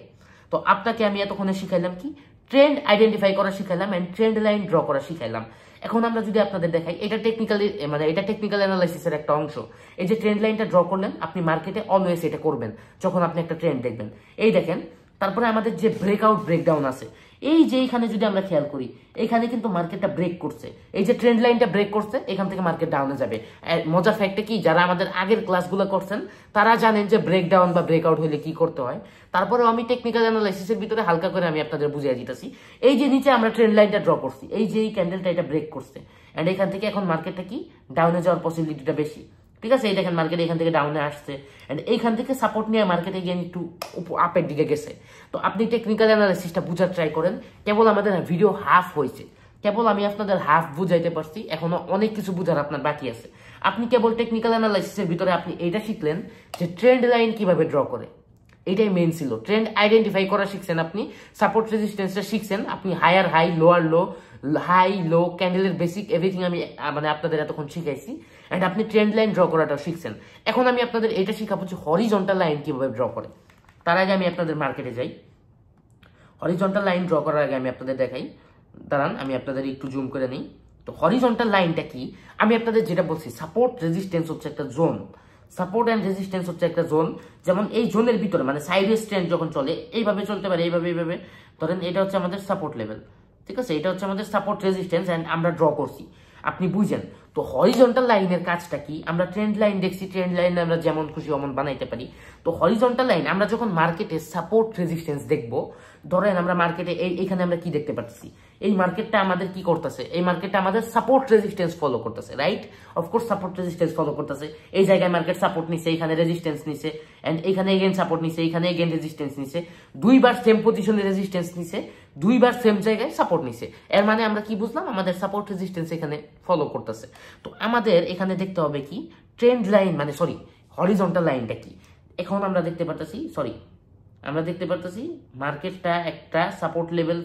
তো আপনাকে আমি এতক্ষণে শিখাইলাম কি, ট্রেন্ড আইডেন্টিফাই করা শিখাইলাম এন্ড ট্রেন্ড লাইন ড্র করা শিখাইলাম। এখন আমরা যদি আপনাদের দেখাই, এটা টেকনিক্যালি মানে এটা টেকনিক্যাল অ্যানালাইসিসের একটা অংশ। এই যে ট্রেন্ড লাইনটা ড্র করলেন, আপনি মার্কেটে অলওয়েজ এটা করবেন যখন আপনি একটা ট্রেন্ড দেখবেন। এই দেখেন তারপরে আমাদের যে ব্রেকআউট ব্রেকডাউন আছে, এই যে এইখানে যদি আমরা খেয়াল করি, এখানে কিন্তু মার্কেটটা ব্রেক করছে, এই যে ট্রেন্ড লাইনটা ব্রেক করছে, এখান থেকে মার্কেট ডাউনে যাবে। মজার ফ্যাক্টটা কি, যারা আমাদের আগের ক্লাসগুলো করছেন তারা জানেন যে ব্রেকডাউন বা ব্রেকআউট হলে কি করতে হয়। তারপরেও আমি টেকনিক্যাল অ্যানালাইসিসের ভিতরে হালকা করে আমি আপনাদের বুঝিয়ে দিতেছি। এই যে নিচে আমরা ট্রেন্ড লাইনটা ড্র করছি, এই যে এই ক্যান্ডেলটা এটা ব্রেক করছে, এন্ড এখান থেকে এখন মার্কেটটা কি ডাউনে যাওয়ার পসিবিলিটিটা বেশি, ঠিক আছে, এই দেখেন মার্কেট এখান থেকে ডাউনে আসছে এন্ড এইখান থেকে সাপোর্ট নিয়ে মার্কেটে গিয়ে একটু আপের দিকে গেছে। তো আপনি টেকনিক্যাল অ্যানালাইসিসটা বুঝার ট্রাই করেন। কেবল আমাদের ভিডিও হাফ হয়েছে, কেবল আমি আপনাদের হাফ বুঝাইতে পারছি, এখনো অনেক কিছু বুঝার আপনার বাকি আছে। আপনি কেবল টেকনিক্যাল অ্যানালাইসিসের ভিতরে আপনি এইটা শিখলেন যে ট্রেন্ড লাইন কিভাবে ড্র করে, এটাই মেইন ছিল। ট্রেন্ড আইডেন্টিফাই করা শিখছেন আপনি, সাপোর্ট রেজিস্ট্যান্সটা শিখছেন আপনি, higher high lower low, high low ক্যান্ডেলের বেসিক এভরিথিং আমি মানে আপনাদের এতক্ষণ শিখাইছি এন্ড আপনি ট্রেন্ড লাইন ড্র করাটা শিখছেন। এখন আমি আপনাদের এটা শিখাবো যে হরিজন্টাল লাইন কিভাবে ড্র করে। তার আগে আমি আপনাদের মার্কেটে যাই। হরিজন্টাল লাইন ড্র করার আগে আমি আপনাদের দেখাই, দাঁড়ান আমি আপনাদের একটু জুম করে নিই। তো হরিজন্টাল লাইনটা কি, আমি আপনাদের যেটা বলছি সাপোর্ট রেজিস্ট্যান্স হচ্ছে একটা জোন, সাপোর্ট এন্ড রেজিস্ট্যান্স হচ্ছে একটা জোন। যেমন এই জোনের ভিতরে মানে সাইডওয়েজ ট্রেন্ড যখন চলে এইভাবে চলতে পারে, এইভাবে ধরেন এটা হচ্ছে আমাদের সাপোর্ট লেভেল, ঠিক আছে, এটা হচ্ছে আমাদের সাপোর্ট রেজিস্ট্যান্স এন্ড আমরা ড্র করছি, আপনি বুঝেন। তো হরিজন্টাল লাইনের কাজটা কি, আমরা ট্রেন্ড লাইন দেখছি, ট্রেন্ড লাইন আমরা যেমন খুশি অমন বানাইতে পারি। তো হরিজন্টাল লাইন আমরা যখন মার্কেটে সাপোর্ট রেজিস্ট্যান্স দেখবো, ধরেন আমরা মার্কেটে এইখানে আমরা কি দেখতে পাচ্ছি, এই মার্কেটটা আমাদের কি করতেছে, এই মার্কেটটা আমাদের সাপোর্ট রেজিস্ট্যান্স ফলো করতেছে, right? Of course support resistance follow করতেছে। এই জায়গায় মার্কেট সাপোর্ট নিছে, এখানে রেজিস্ট্যান্স নিছে এন্ড এখানে এগেন সাপোর্ট নিছে, এখানে এগেন রেজিস্ট্যান্স নিছে, দুইবার সেম পজিশনে রেজিস্ট্যান্স নিছে, দুইবার সেম জায়গায় সাপোর্ট নিছে। এর মানে আমরা কি বুঝলাম, আমাদের সাপোর্ট রেজিস্ট্যান্স এখানে ফলো করতেছে। তো আমাদের এখানে দেখতে হবে কি ট্রেন্ড লাইন মানে সরি হরিজন্টাল লাইনটা কি। এখন আমরা দেখতে পারতেছি আমরা দেখতে পারতেছি মার্কেটটা একটা সাপোর্ট লেভেল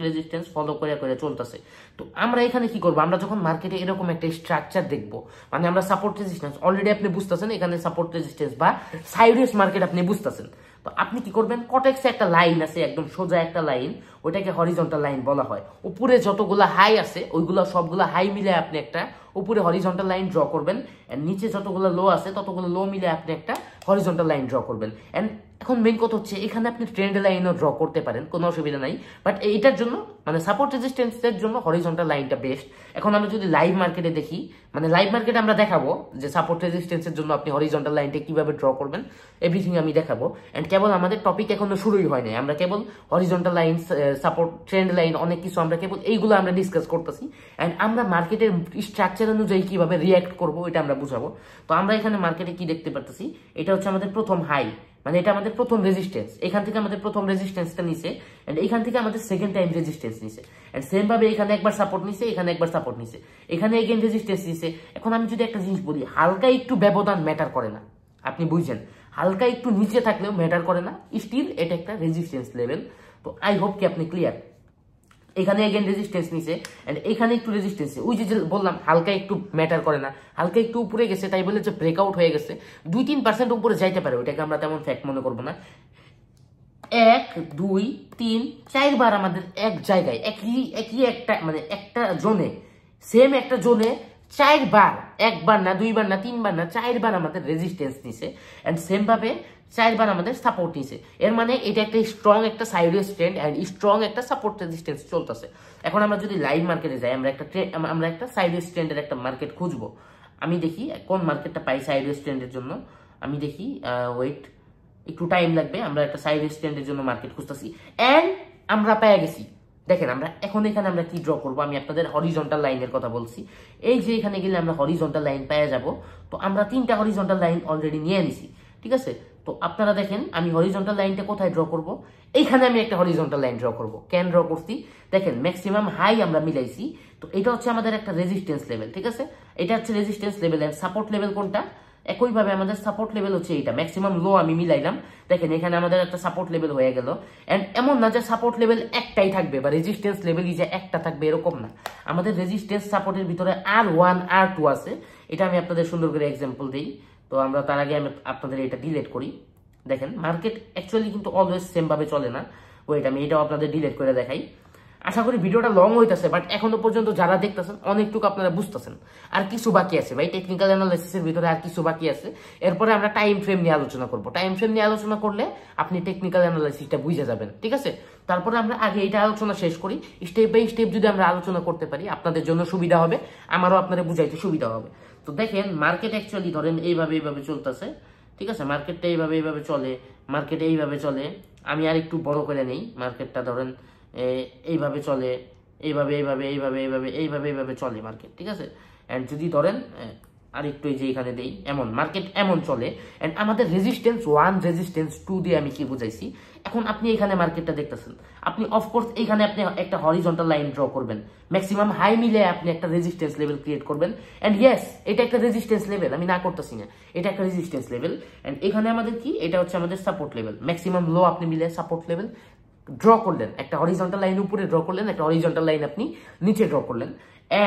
রেজিস্ট্যান্স ফলো করে করে চলতেছে। তো আমরা এখানে কি করব, আমরা যখন মার্কেটে এরকম একটা স্ট্রাকচার দেখব, মানে আমরা সাপোর্ট রেজিস্ট্যান্স অলরেডি আপনি বুঝতেছেন, এখানে সাপোর্ট রেজিস্ট্যান্স বা সাইডওয়েজ মার্কেট আপনি বুঝতেছেন। তো আপনি কি করবেন, কটেক্সে একটা লাইন আছে একদম সোজা একটা লাইন, ওইটাকে হরিজন্টাল লাইন বলা হয়। উপরে যতগুলো হাই আছে ওইগুলো সবগুলো হাই মিলে আপনি একটা উপরে হরিজন্টাল লাইন ড্র করবেন এন্ড নিচে যতগুলো লো আছে ততগুলো লো মিলে আপনি একটা হরিজন্টাল লাইন ড্র করবেন। এন্ড এখন মেইন কথা হচ্ছে এখানে আপনি ট্রেন্ড লাইনও ড্র করতে পারেন, কোনো অসুবিধা নাই, বাট এইটার জন্য মানে সাপোর্ট রেজিস্ট্যান্সের জন্য হরিজন্টাল লাইনটা বেস্ট। এখন আমরা যদি লাইভ মার্কেটে দেখি, মানে লাইভ মার্কেটে আমরা দেখাবো যে সাপোর্ট রেজিস্ট্যান্সের জন্য আপনি হরিজন্টাল লাইনটা কিভাবে ড্র করবেন, এভরিথিং আমি দেখাবো। এন্ড কেবল আমাদের টপিক এখনো শুরুই হয় নাই, আমরা কেবল horizontal line, support, trend line অনেক কিছু আমরা কেবল এইগুলো আমরা ডিসকাস করতেছি এন্ড আমরা মার্কেটের স্ট্রাকচার অনুযায়ী কিভাবে রিয়াক্ট করবো এটা আমরা বুঝাবো। তো আমরা এখানে মার্কেটে কি দেখতে পারতেছি, এটা হচ্ছে আমাদের প্রথম হাই, মানে এটা আমাদের প্রথম রেজিস্ট্যান্স, এখান থেকে আমাদের প্রথম রেজিস্ট্যান্সটা নিছে এন্ড এখান থেকে আমাদের সেকেন্ড টাইম রেজিস্ট্যান্স নিছে এন্ড সেম ভাবে এখানে একবার সাপোর্ট নিছে, এখানে একবার সাপোর্ট নিছে, এখানে এগেইন রেজিস্ট্যান্স নিছে। এখন আমি যদি একটা জিনিস বলি, হালকা একটু ব্যবধান ম্যাটার করে না, আপনি বুঝছেন, হালকা একটু নিচে থাকলেও ম্যাটার করে না, স্টিল এটা একটা রেজিস্ট্যান্স লেভেল। তো আই হোপ কি আপনি ক্লিয়ার। এখানে এগেন রেজিস্ট্যান্স নিছে এন্ড এখানে একটু রেজিস্ট্যান্স, ওই যে বললাম হালকা একটু ম্যাটার করে না, হালকা একটু উপরে গেছে তাই বলে যে ব্রেকআউট হয়ে গেছে, 2-3% উপরে যাইতে পারে, ওইটাকে আমরা তেমন ফ্যাক্ট মনে করবো না। 1 2 3 4 বার আমাদের এক জায়গায় একই একটা মানে একটা জোনে, সেম একটা জোনে 4 বার, একবার না, 2 বার না, 3 বার না, 4 বার আমাদের রেজিস্ট্যান্স নিছে এন্ড সেম ভাবে 4 বার আমাদের সাপোর্ট নিছে। এর মানে এটা একটা স্ট্রং একটা সাইডওয়েজ ট্রেন্ড এন্ড স্ট্রং একটা সাপোর্ট রেজিস্ট্যান্স চলতেছে। এখন আমরা যদি লাইভ মার্কেটে যাই, আমরা একটা সাইডওয়েজ ট্রেন্ডের একটা মার্কেট খুঁজবো। আমি দেখি কোন মার্কেটটা পাই সাইডওয়েজ ট্রেন্ডের জন্য, আমি দেখি, ওয়েট একটু টাইম লাগবে, আমরা একটা সাইডওয়েজ ট্রেন্ডের জন্য মার্কেট খুঁজতেছি এন্ড আমরা পেয়ে গেছি। দেখেন আমরা এখন এখানে আমরা কি ড্র করব, আমি আপনাদের হরিজন্টাল লাইনের কথা বলছি। এই যে এখানে গেলে আমরা হরিজন্টাল লাইন পেয়ে যাব। তো আমরা 3টা হরিজন্টাল লাইন অলরেডি নিয়ে নিছি, ঠিক আছে। তো আপনারা দেখেন আমি হরিজন্টাল লাইনটা কোথায় ড্র করব, এইখানে আমি একটা হরিজন্টাল লাইন ড্র করব। কেন ড্র করছি দেখেন, ম্যাক্সিমাম হাই আমরা মিলাইছি, তো এটা হচ্ছে আমাদের একটা রেজিস্ট্যান্স লেভেল, ঠিক আছে, এটা হচ্ছে resistance level and support level কোনটা, একইভাবে আমাদের সাপোর্ট লেভেল হচ্ছে এইটা, ম্যাক্সিমাম লো আমি মিলাইলাম। দেখেন এখানে আমাদের একটা সাপোর্ট লেভেল হয়ে গেল এন্ড এমন না যে সাপোর্ট লেভেল একটাই থাকবে বা রেজিস্ট্যান্স লেভেলই যে একটা থাকবে এরকম না, আমাদের রেজিস্ট্যান্স সাপোর্টের ভিতরে R1 R2 আছে। এটা আমি আপনাদের সুন্দর করে এক্সাম্পল দিই। তো আমরা তার আগে আমি আপনাদের এটা ডিলিট করি। দেখেন মার্কেট অ্যাকচুয়ালি কিন্তু অলওয়েজ সেম ভাবে চলে না, ওয়েট আমি এটাও আপনাদের ডিলিট করে দেখাই। আশা করি ভিডিওটা লং হইতেছে, বাট এখনো পর্যন্ত যারা দেখতেছেন অনেকটুকু আপনারা বুঝতেছেন, আর কিছু বাকি আছে ভাই, টেকনিক্যাল অ্যানালাইসিসের ভিতরে আর কিছু বাকি আছে। এরপরে আমরা টাইম ফ্রেম নিয়ে আলোচনা করব, টাইম ফ্রেম নিয়ে আলোচনা করলে আপনি টেকনিক্যাল অ্যানালাইসিসটা বুঝে যাবেন, ঠিক আছে। তারপরে আমরা আগে এটা আলোচনা শেষ করি, স্টেপ বাই স্টেপ যদি আমরা আলোচনা করতে পারি আপনাদের জন্য সুবিধা হবে, আমারও আপনাদের বুঝাইতে সুবিধা হবে। তো দেখেন মার্কেট অ্যাকচুয়ালি ধরেন এইভাবে চলতেছে, ঠিক আছে, মার্কেটটা এইভাবে চলে, মার্কেট এইভাবে চলে। আমি আর একটু বড় করে নেই, মার্কেটটা ধরেন এইভাবে চলে, এইভাবে চলে মার্কেট, ঠিক আছে। এন্ড যদি ধরেন আর একটু এই যে এখানে দেই, এমন মার্কেট এমন চলে। এন্ড আমাদের রেজিস্ট্যান্স 1 রেজিস্ট্যান্স 2 দিয়ে আমি কি বুঝাইছি, এখন আপনি এখানে মার্কেটটা দেখতেছেন, আপনি অফকোর্স এখানে আপনি একটা হরিজন্টাল লাইন ড্র করবেন, ম্যাক্সিমাম হাই মিলে আপনি একটা রেজিস্ট্যান্স লেভেল ক্রিয়েট করবেন। এন্ড ইয়েস, এটা একটা রেজিস্ট্যান্স লেভেল, আমি না করতেছি না, এটা একটা রেজিস্ট্যান্স লেভেল। এন্ড এখানে আমাদের কি, এটা হচ্ছে আমাদের সাপোর্ট লেভেল, ম্যাক্সিমাম লো আপনি মিলে সাপোর্ট লেভেল ড্র করলেন, একটা হরিজন্টাল লাইন উপরে ড্র করলেন, একটা হরিজন্টাল লাইন আপনি নিচে ড্র করলেন।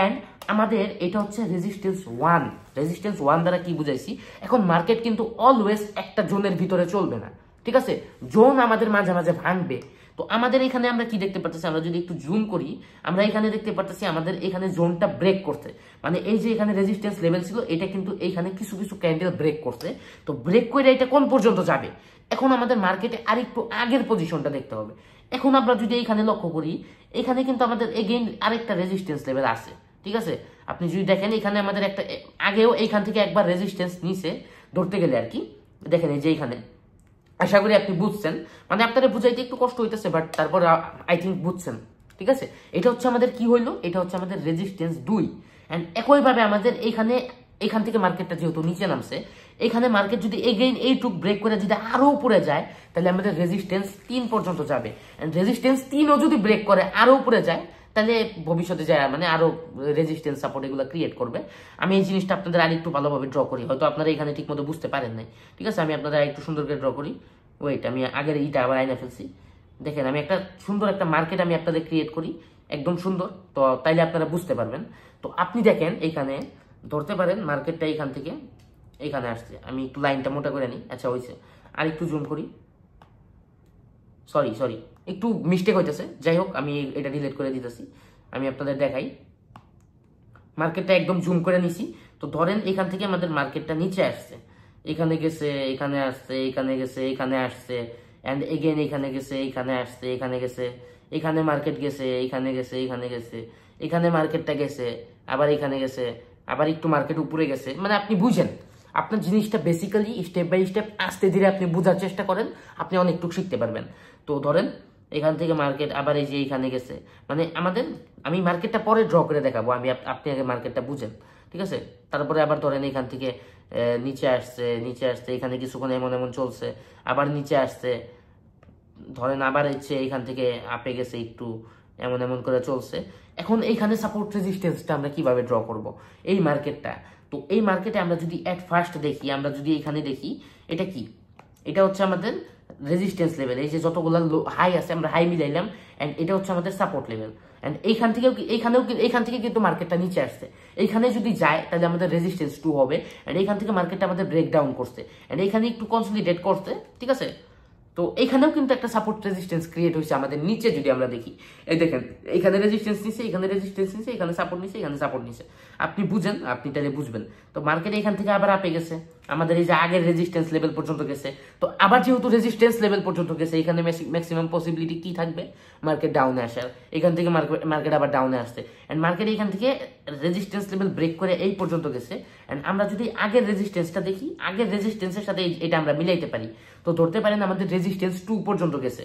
এন্ড আমাদের এটা হচ্ছে রেজিস্ট্যান্স 1। রেজিস্ট্যান্স 1 দ্বারা কি বুঝাইছি, এখন মার্কেট কিন্তু অলওয়েজ একটা জোনের ভিতরে চলবে না, ঠিক আছে, জোন আমাদের মাঝে মাঝে ভাঙবে। তো আমাদের এখানে আমরা কি দেখতে পাচ্ছি, আমরা যদি একটু জুম করি, আমরা এখানে দেখতে পাচ্ছি আমাদের এখানে জোনটা ব্রেক করছে, মানে এই যে এখানে রেজিস্ট্যান্স লেভেল ছিল, এটা কিন্তু এইখানে কিছু কিছু ক্যান্ডেল ব্রেক করছে। তো ব্রেক করে এটা কোন পর্যন্ত যাবে, এখন আমাদের মার্কেটে আরেকটু আগের পজিশনটা দেখতে হবে। এখন আমরা যদি এখানে লক্ষ্য করি, এখানে কিন্তু আমাদের এগেইন আরেকটা রেজিস্ট্যান্স লেভেল আছে, ঠিক আছে। আপনি যদি দেখেন এখানে আমাদের একটা আগেও এইখান থেকে একবার রেজিস্ট্যান্স নিচে ধরতে গেলে আর কি, দেখেন এই যে এইখানে, আশা করি আপনি বুঝছেন, মানে আপনারা বুঝাইতে একটু কষ্ট হইতেছে, বাট তারপর আই থিঙ্ক বুঝছেন, ঠিক আছে। এটা হচ্ছে আমাদের কি হইলো, এটা হচ্ছে আমাদের রেজিস্ট্যান্স 2। এন্ড একইভাবে আমাদের এখান থেকে মার্কেটটা যেহেতু নিচে নামছে, এখানে মার্কেট যদি এগেইন এইটুক ব্রেক করে যদি আরো উপরে যায়, তাহলে আমাদের রেজিস্ট্যান্স 3 পর্যন্ত যাবে। এন্ড রেজিস্ট্যান্স 3ও যদি ব্রেক করে আরো উপরে যায়, তাহলে ভবিষ্যতে যায় মানে আরো রেজিস্ট্যান্স সাপোর্ট এগুলো ক্রিয়েট করবে। আমি এই জিনিসটা আপনাদের আরেকটু ভালোভাবে ড্র করি, হয়তো আপনারা এখানে ঠিক মতো বুঝতে পারেন নাই, ঠিক আছে। আমি আপনাদের আরেকটু সুন্দর করে ড্র করি। ওয়েট, আমি আগের এইটা আবার আইনা ফেলছি, দেখেন আমি একটা সুন্দর একটা মার্কেট আমি আপনাদের ক্রিয়েট করি, একদম সুন্দর, তো তাইলে আপনারা বুঝতে পারবেন। তো আপনি দেখেন এখানে ধরতে পারেন মার্কেটটা এখান থেকে এখানে আসছে, আমি একটু লাইনটা মোটা করে নিই, আচ্ছা হয়েছে, আর একটু জুম করি, সরি একটু মিস্টেক হইতেছে, যাই হোক আমি এটা ডিলিট করে দিতেছি, আমি আপনাদের দেখাই। মার্কেটটা একদম জুম করে নিছি। তো ধরেন এখান থেকে আমাদের মার্কেটটা নিচে আসছে, এখানে গেছে, এখানে আসছে, এখানে গেছে, এখানে আসছে, এন্ড এগেন এখানে গেছে, এখানে আসছে, এখানে গেছে, এখানে মার্কেট গেছে, এখানে গেছে, এখানে গেছে, এখানে মার্কেটটা গেছে, আবার এখানে গেছে, আবার একটু মার্কেট উপরে গেছে। মানে আপনি বুঝেন, আপনার জিনিসটা বেসিক্যালি স্টেপ বাই স্টেপ আস্তে ধীরে আপনি বোঝার চেষ্টা করেন, আপনি অনেকটুকু শিখতে পারবেন। তো ধরেন এখান থেকে মার্কেট আবার এই যে এইখানে গেছে, মানে আমি মার্কেটটা পরে ড্র করে দেখাবো, আপনি আগে মার্কেটটা বুঝেন, ঠিক আছে। তারপরে আবার ধরেন এখান থেকে নিচে আসছে, এখানে কিছুক্ষণ এমন এমন চলছে, আবার নিচে আসছে, ধরেন আবার হচ্ছে এইখান থেকে আপে গেছে, একটু এমন এমন করে চলছে। এখন এইখানে সাপোর্ট রেজিস্ট্যান্সটা আমরা কিভাবে ড্র করব, এই মার্কেটটা। তো এই মার্কেটে আমরা যদি এট ফার্স্ট দেখি, আমরা যদি এখানে দেখি, এটা কি, এটা হচ্ছে আমাদের রেজিস্ট্যান্স লেভেল, এই যে যতগুলো হাই আছে আমরা হাই মিলাইলাম, এন্ড এটা হচ্ছে আমাদের সাপোর্ট লেভেল। এন্ড এইখান থেকে কিন্তু মার্কেটটা নিচে আসছে, এইখানে যদি যায় তাহলে আমাদের রেজিস্ট্যান্স 2 হবে। এন্ড এইখান থেকে মার্কেটটা আমাদের ব্রেকডাউন করছে, এন্ড এইখানে একটু কনসলিডেট করছে, ঠিক আছে। তো এখানেও কিন্তু একটা সাপোর্ট রেজিস্ট্যান্স ক্রিয়েট হয়েছে আমাদের নিচে, যদি আমরা দেখি, এই দেখেন এখানে রেজিস্ট্যান্স নিছে, এখানে রেজিস্ট্যান্স নিছে, এখানে সাপোর্ট নিছে, এখানে সাপোর্ট নিছে, আপনি বুঝেন, আপনি তাহলে বুঝবেন। তো মার্কেট এখান থেকে আবার আপে গেছে, আমাদের এই যে আগের রেজিস্ট্যান্স লেভেল পর্যন্ত গেছে। তো আবার যেহেতু রেজিস্ট্যান্স লেভেল পর্যন্ত গেছে, এখানে ম্যাক্সিমাম পসিবিলিটি কি থাকবে, মার্কেট ডাউনে আসার। এখান থেকে মার্কেট আবার ডাউনে আসছে, এন্ড মার্কেট এখান থেকে রেজিস্ট্যান্স লেভেল ব্রেক করে এই পর্যন্ত গেছে। এন্ড আমরা যদি আগের রেজিস্ট্যান্সটা দেখি, আগের রেজিস্ট্যান্সের সাথে এটা আমরা মিলাইতে পারি, তো ধরতে পারেন আমাদের রেজিস্ট্যান্স 2 পর্যন্ত গেছে।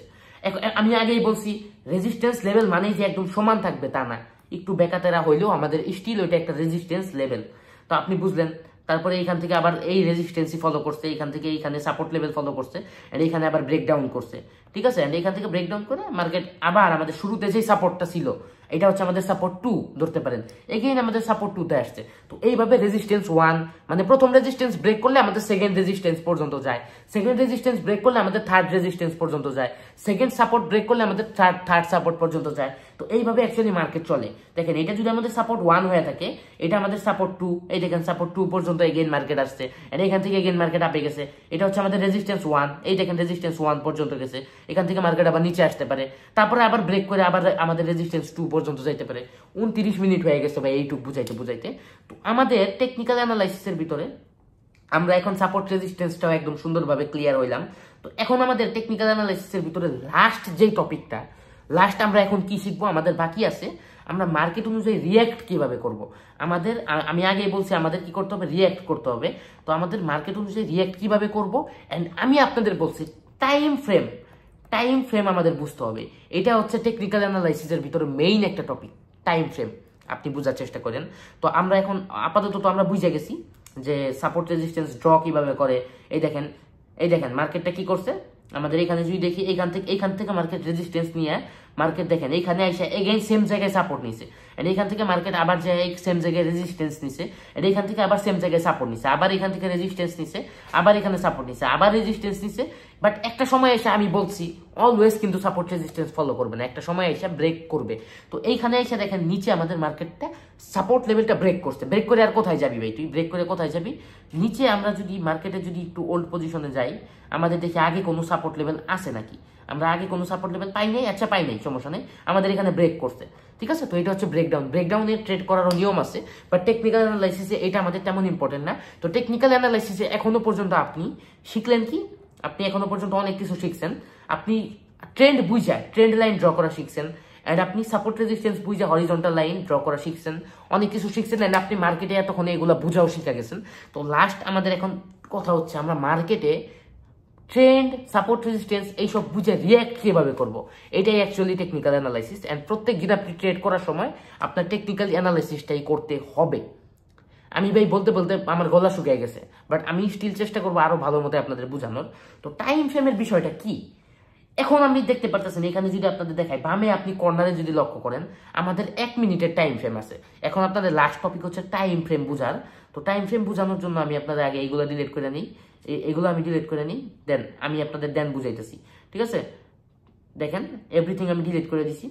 আমি আগেই বলছি রেজিস্ট্যান্স লেভেল মানেই যে একদম সমান থাকবে তা না, একটু বেকাতেরা হইলেও আমাদের স্টিল ওইটা একটা রেজিস্ট্যান্স লেভেল, তো আপনি বুঝলেন। তারপরে এইখান থেকে আবার এই রেজিস্ট্যান্সই ফলো করছে, এখান থেকে এইখানে সাপোর্ট লেভেল ফলো করছে, এন্ড এইখানে আবার ব্রেকডাউন করছে, ঠিক আছে। এন্ড এখান থেকে ব্রেকডাউন করে মার্কেট আবার আমাদের শুরুতে যে সাপোর্টটা ছিল, এটা হচ্ছে আমাদের সাপোর্ট 2 ধরতে পারেন, এগেইন আমাদের সাপোর্ট 2 তে আসছে। তো এইভাবে রেজিস্ট্যান্স 1 মানে প্রথম রেজিস্ট্যান্স ব্রেক করলে আমাদের সেকেন্ড রেজিস্ট্যান্স পর্যন্ত যায়, সেকেন্ড রেজিস্ট্যান্স ব্রেক করলে আমাদের থার্ড রেজিস্ট্যান্স পর্যন্ত যায়, সেকেন্ড সাপোর্ট ব্রেক করলে আমাদের থার্ড সাপোর্ট পর্যন্ত যায়। তো এইভাবে অ্যাকচুয়ালি মার্কেট চলে। দেখেন এটা যদি আমাদের সাপোর্ট 1 হয়ে থাকে, এটা আমাদের সাপোর্ট 2, এই দেখেন সাপোর্ট 2 পর্যন্ত এগেইন মার্কেট আসছে, এন্ড এখান থেকে এগেইন মার্কেট আপে গেছে, এটা হচ্ছে আমাদের রেজিস্ট্যান্স 1, এই দেখেন রেজিস্ট্যান্স 1 পর্যন্ত গেছে, এখান থেকে মার্কেট আবার নিচে আসতে পারে, তারপরে আবার ব্রেক করে আবার আমাদের রেজিস্ট্যান্স 2 পর্যন্ত যাইতে পারে। 29 মিনিট হয়ে গেছে ভাই এইটুক বুঝাইতে। তো আমাদের টেকনিক্যাল অ্যানালাইসিসের ভিতরে আমরা এখন সাপোর্ট রেজিস্ট্যান্সটাও একদম সুন্দরভাবে ক্লিয়ার হইলাম। তো এখন আমাদের টেকনিক্যাল অ্যানালাইসিসের ভিতরে লাস্ট যেই টপিকটা, লাস্ট আমরা এখন কি শিখবো, আমাদের বাকি আছে আমরা মার্কেট অনুযায়ী রিয়্যাক্ট কিভাবে করব। আমি আগেই বলছি আমাদের কি করতে হবে, রিয়্যাক্ট করতে হবে। তো আমাদের মার্কেট অনুযায়ী রিয়্যাক্ট কিভাবে করব, এন্ড আমি আপনাদের বলছি টাইম ফ্রেম আমাদের বুঝতে হবে। এটা হচ্ছে টেকনিক্যাল অ্যানালাইসিসের ভিতরে মেইন একটা টপিক, টাইম ফ্রেম। আপনি বোঝার চেষ্টা করেন। তো আমরা এখন আপাতত তো আমরা বুঝে গেছি যে সাপোর্ট রেজিস্ট্যান্স ড্র কিভাবে করে। এই দেখেন মার্কেটটা কি করছে, আমাদের এখানে যদি দেখি এইখান থেকে মার্কেট রেজিস্ট্যান্স নিয়ে মার্কেট দেখেন এইখানে এসে এগেইন সেম জায়গায় সাপোর্ট নিছে, এন্ড এইখান থেকে মার্কেট আবার যায় সেম জায়গায় রেজিস্ট্যান্স নিছে, এন্ড এইখান থেকে আবার সেম জায়গায় সাপোর্ট নিছে, আবার এখান থেকে রেজিস্ট্যান্স নিছে, আবার এখানে সাপোর্ট নিছে, আবার রেজিস্ট্যান্স নিছে। বাট একটা সময় এসে আমি বলছি অলওয়েজ কিন্তু সাপোর্ট রেজিস্ট্যান্স ফলো করবে না, একটা সময় এসে ব্রেক করবে। তো এইখানে এসে দেখেন নিচে আমাদের মার্কেটটা সাপোর্ট লেভেলটা ব্রেক করছে, ব্রেক করে আর কোথায় যাবি ভাই তুই, ব্রেক করে কোথায় যাবি? নিচে আমরা যদি মার্কেটে যদি একটু ওল্ড পজিশনে যাই, আমাদের দেখি আগে কোনো সাপোর্ট লেভেল আছে নাকি, আমরা আগে কোনো সাপোর্ট লেভেল পাই নাই, আচ্ছা পাই নাই, সমস্যা নেই, আমাদের এখানে ব্রেক করছে, ঠিক আছে। তো এটা হচ্ছে ব্রেকডাউনের ট্রেড করারও নিয়ম আছে, বাট টেকনিক্যাল অ্যানালাইসিসে এটা আমাদের তেমন ইম্পর্টেন্ট না। তো টেকনিক্যাল অ্যানালাইসিসে এখনো পর্যন্ত আপনি শিখলেন কি, আপনি এখনো পর্যন্ত অনেক কিছু শিখছেন, আপনি ট্রেন্ড বুঝা ট্রেন্ড লাইন ড্র করা শিখছেন, এন্ড আপনি সাপোর্ট রেজিস্ট্যান্স বুঝা হরিজন্টাল লাইন ড্র করা শিখছেন, অনেক কিছু শিখছেন, এন্ড আপনি মার্কেটে এতক্ষণ এগুলো বুঝাও শিখে গেছেন। তো লাস্ট আমাদের এখন কথা হচ্ছে আমরা মার্কেটে ট্রেন্ড সাপোর্ট রেজিস্ট্যান্স এইসব বুঝে রিয়াক্ট কিভাবে করব, এটাই অ্যাকচুয়ালি টেকনিক্যাল অ্যানালাইসিস। এন্ড প্রত্যেক দিন আপনি ট্রেড করার সময় আপনার টেকনিক্যাল অ্যানালাইসিসটাই করতে হবে। আমি ভাই বলতে বলতে আমার গলা শুকিয়ে গেছে, বাট আমি স্টিল চেষ্টা করবো আরো ভালো মতো আপনাদের বোঝানোর। তো টাইম ফ্রেমের বিষয়টা কি, এখন আপনি দেখতে পারতেছেন এখানে যদি আপনাদের দেখায় বামে আপনি কর্নারে যদি লক্ষ্য করেন আমাদের 1 মিনিটের টাইম ফ্রেম আছে। এখন আপনাদের লাস্ট টপিক হচ্ছে টাইম ফ্রেম বুঝার। তো টাইম ফ্রেম বোঝানোর জন্য আমি আপনাদের আগে এইগুলো ডিলিট করে নিই, এগুলো আমি ডিলিট করে নিই, দেন আমি আপনাদের দেন বুঝাইতেছি, ঠিক আছে। দেখেন এভরিথিং আমি ডিলিট করে দিছি।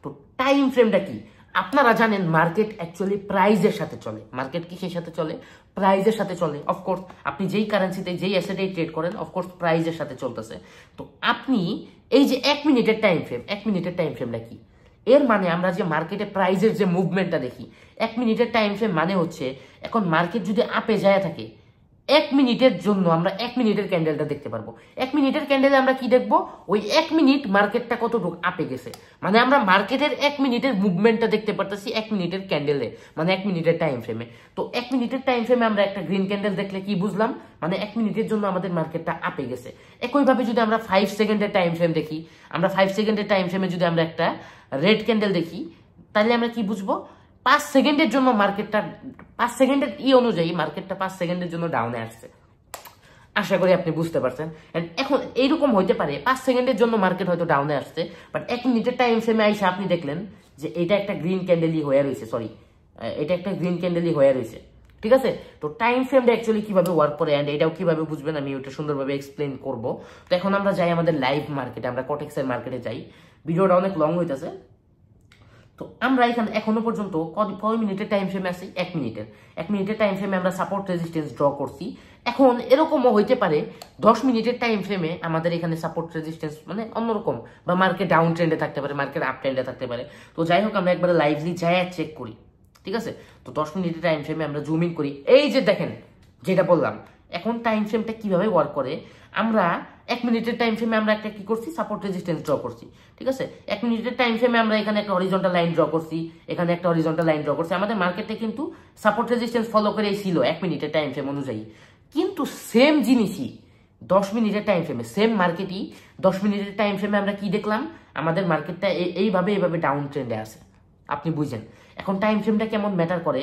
তো টাইম ফ্রেমটা কি, আপনারা জানেন মার্কেট অ্যাকচুয়ালি প্রাইজের সাথে চলে, মার্কেট কিসের সাথে চলে, প্রাইজের সাথে চলে। অফকোর্স আপনি যেই কারেন্সিতে যেই অ্যাসেটেই ট্রেড করেন অফকোর্স প্রাইজের সাথে চলতেছে। তো আপনি এই যে 1 মিনিটের টাইম ফ্রেম, 1 মিনিটের টাইম ফ্রেমটা কি, এর মানে আমরা যে মার্কেটে প্রাইজের যে মুভমেন্টটা দেখি 1 মিনিটের টাইম ফ্রেম মানে হচ্ছে এখন মার্কেট যদি আপে যায় থাকে 1 মিনিটের জন্য আমরা 1 মিনিটের ক্যান্ডেলটা দেখতে পারবো। 1 মিনিটের ক্যান্ডেলে আমরা কি দেখবো, ওই 1 মিনিট মার্কেটটা কতটুকু আপে গেছে, মানে আমরা মার্কেটের 1 মিনিটের মুভমেন্টটা দেখতে পারতেছি 1 মিনিটের ক্যান্ডেলে, মানে 1 মিনিটের টাইম ফ্রেমে। তো 1 মিনিটের টাইম ফ্রেমে আমরা একটা গ্রিন ক্যান্ডেল দেখলে কি বুঝলাম, মানে 1 মিনিটের জন্য আমাদের মার্কেটটা আপে গেছে। একইভাবে যদি আমরা 5 সেকেন্ডের টাইম ফ্রেম দেখি, আমরা 5 সেকেন্ডের টাইম ফ্রেমে যদি আমরা একটা রেড ক্যান্ডেল দেখি, তাহলে আমরা কি বুঝবো, 5 সেকেন্ডের জন্য মার্কেটটা 5 সেকেন্ডের অনুযায়ী মার্কেটটা 5 সেকেন্ডের জন্য ডাউনে আসছে। আশা করি আপনি বুঝতে পারছেন। এখন এইরকম হইতে পারে 5 সেকেন্ডের জন্য মার্কেট হয়তো ডাউনে আসছে, বাট 1 মিনিটের টাইম ফ্রেমে আইসা আপনি দেখলেন যে এটা একটা গ্রিন ক্যান্ডেলই হয়ে রয়েছে, এটা একটা গ্রিন ক্যান্ডেলই হয়ে রয়েছে, ঠিক আছে। তো টাইম ফ্রেমটা অ্যাকচুয়ালি কিভাবে ওয়ার্ক করে এন্ড এটাও কিভাবে বুঝবেন আমি ওটা সুন্দরভাবে এক্সপ্লেন করব। তো এখন আমরা যাই আমাদের লাইভ মার্কেটে, আমরা কটেক্সের মার্কেটে যাই, ভিডিওটা অনেক লং হইতেছে। তো আমরা এখানে এখনো পর্যন্ত কয় মিনিটের টাইম ফ্রেমে আছি, 1 মিনিটের টাইম ফ্রেমে আমরা সাপোর্ট রেজিস্ট্যান্স ড্র করছি। এখন এরকমও হইতে পারে 10 মিনিটের টাইম ফ্রেমে আমাদের এখানে সাপোর্ট রেজিস্ট্যান্স মানে অন্যরকম, বা মার্কেট ডাউন ট্রেন্ডে থাকতে পারে, মার্কেট আপ ট্রেন্ডে থাকতে পারে। তো যাই হোক আমরা একবার লাইভলি যাই চেক করি, ঠিক আছে। তো 10 মিনিটের টাইম ফ্রেমে আমরা জুম ইন করি, এই যে দেখেন যেটা বললাম। এখন টাইম ফ্রেমটা কিভাবে ওয়ার্ক করে, আমরা 1 মিনিটের টাইম ফ্রেমে আমরা একটা কি করছি, সাপোর্ট রেজিস্ট্যান্স ড্র করছি, ঠিক আছে। 1 মিনিটের টাইম ফ্রেমে আমরা এখানে একটা হরিজন্টাল লাইন ড্র করছি, এখানে একটা হরিজন্টাল লাইন ড্র করছি। আমাদের মার্কেটে কিন্তু সাপোর্ট রেজিস্ট্যান্স ফলো করেই ছিল 1 মিনিটের টাইম ফ্রেম অনুযায়ী, কিন্তু সেম জিনিসই 10 মিনিটের টাইম ফ্রেমে, সেম মার্কেটই 10 মিনিটের টাইম ফ্রেমে আমরা কি দেখলাম, আমাদের মার্কেটটা এইভাবে ডাউন ট্রেন্ডে আছে, আপনি বুঝেন। এখন টাইম ফ্রেমটা কেমন ম্যাটার করে,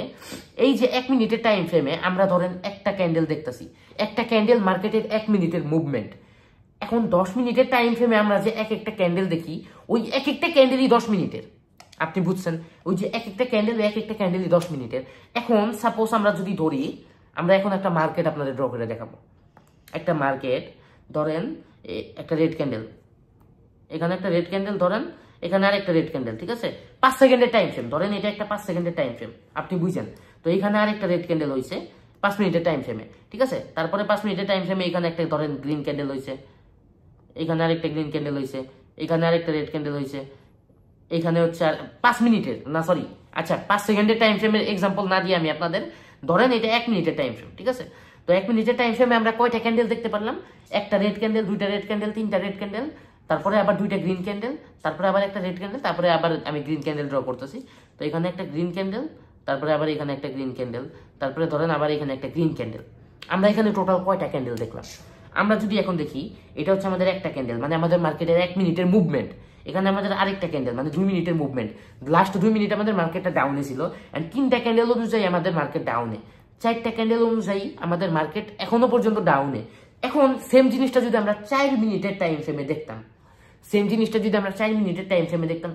এই যে 1 মিনিটের টাইম ফ্রেমে আমরা ধরেন একটা ক্যান্ডেল দেখতেছি, একটা ক্যান্ডেল মার্কেটের 1 মিনিটের মুভমেন্ট। এখন 10 মিনিটের টাইম ফ্রেমে আমরা যে একটা ক্যান্ডেল দেখি, ওই একটা ক্যান্ডেলই 10 মিনিটের, আপনি বুঝছেন, ওই যে একটা ক্যান্ডেলই 10 মিনিটের। এখন সাপোজ আমরা যদি ধরি, আমরা এখন একটা মার্কেট আপনাদের ড্র করে দেখাবো, একটা মার্কেট ধরেন একটা রেড ক্যান্ডেল, এখানে একটা রেড ক্যান্ডেল ধরেন, এখানে আর একটা রেড ক্যান্ডেল, ঠিক আছে। 5 সেকেন্ডের টাইম ফ্রেম ধরেন, এটা একটা 5 সেকেন্ডের টাইম ফ্রেম, আপনি বুঝছেন। তো এখানে আর একটা রেড ক্যান্ডেল হয়েছে 5 মিনিটের টাইম ফ্রেমে, ঠিক আছে। তারপরে 5 মিনিটের টাইম ফ্রেমে এখানে একটা ধরেন গ্রিন ক্যান্ডেল হয়েছে, এখানে আর একটা গ্রিন ক্যান্ডেল হয়েছে, এখানে আর একটা রেড ক্যান্ডেল হয়েছে, এখানে হচ্ছে আর 5 মিনিটের না সরি আচ্ছা 5 সেকেন্ডের টাইম ফ্রেমের এক্সাম্পল না দিয়ে আমি আপনাদের ধরেন এটা 1 মিনিটের টাইম ফ্রেম, ঠিক আছে। তো 1 মিনিটের টাইম ফ্রেমে আমরা কয়টা ক্যান্ডেল দেখতে পারলাম, একটা রেড ক্যান্ডেল, দুইটা রেড ক্যান্ডেল, তিনটা রেড ক্যান্ডেল, তারপরে আবার দুইটা গ্রিন ক্যান্ডেল, তারপরে আবার একটা রেড ক্যান্ডেল, তারপরে আবার আমি গ্রিন ক্যান্ডেল ড্র করতেছি। তো এখানে একটা গ্রিন ক্যান্ডেল, তারপরে আবার এখানে একটা গ্রিন ক্যান্ডেল, তারপরে ধরেন আবার এখানে একটা গ্রিন ক্যান্ডেল। আমরা এখানে টোটাল কয়টা ক্যান্ডেল দেখলাম, আমরা যদি এখন দেখি এটা হচ্ছে আমাদের একটা ক্যান্ডেল, মানে আমাদের মার্কেটের 1 মিনিটের মুভমেন্ট। এখানে আমাদের আরেকটা ক্যান্ডেল মানে 2 মিনিটের মুভমেন্ট, লাস্ট 2 মিনিট আমাদের মার্কেটটা ডাউনে ছিল, এন্ড তিনটা ক্যান্ডেল অনুযায়ী আমাদের মার্কেট ডাউনে, 4টা ক্যান্ডেল অনুযায়ী আমাদের মার্কেট এখনো পর্যন্ত ডাউনে। এখন সেম জিনিসটা যদি আমরা 4 মিনিটের টাইম ফ্রেমে দেখতাম,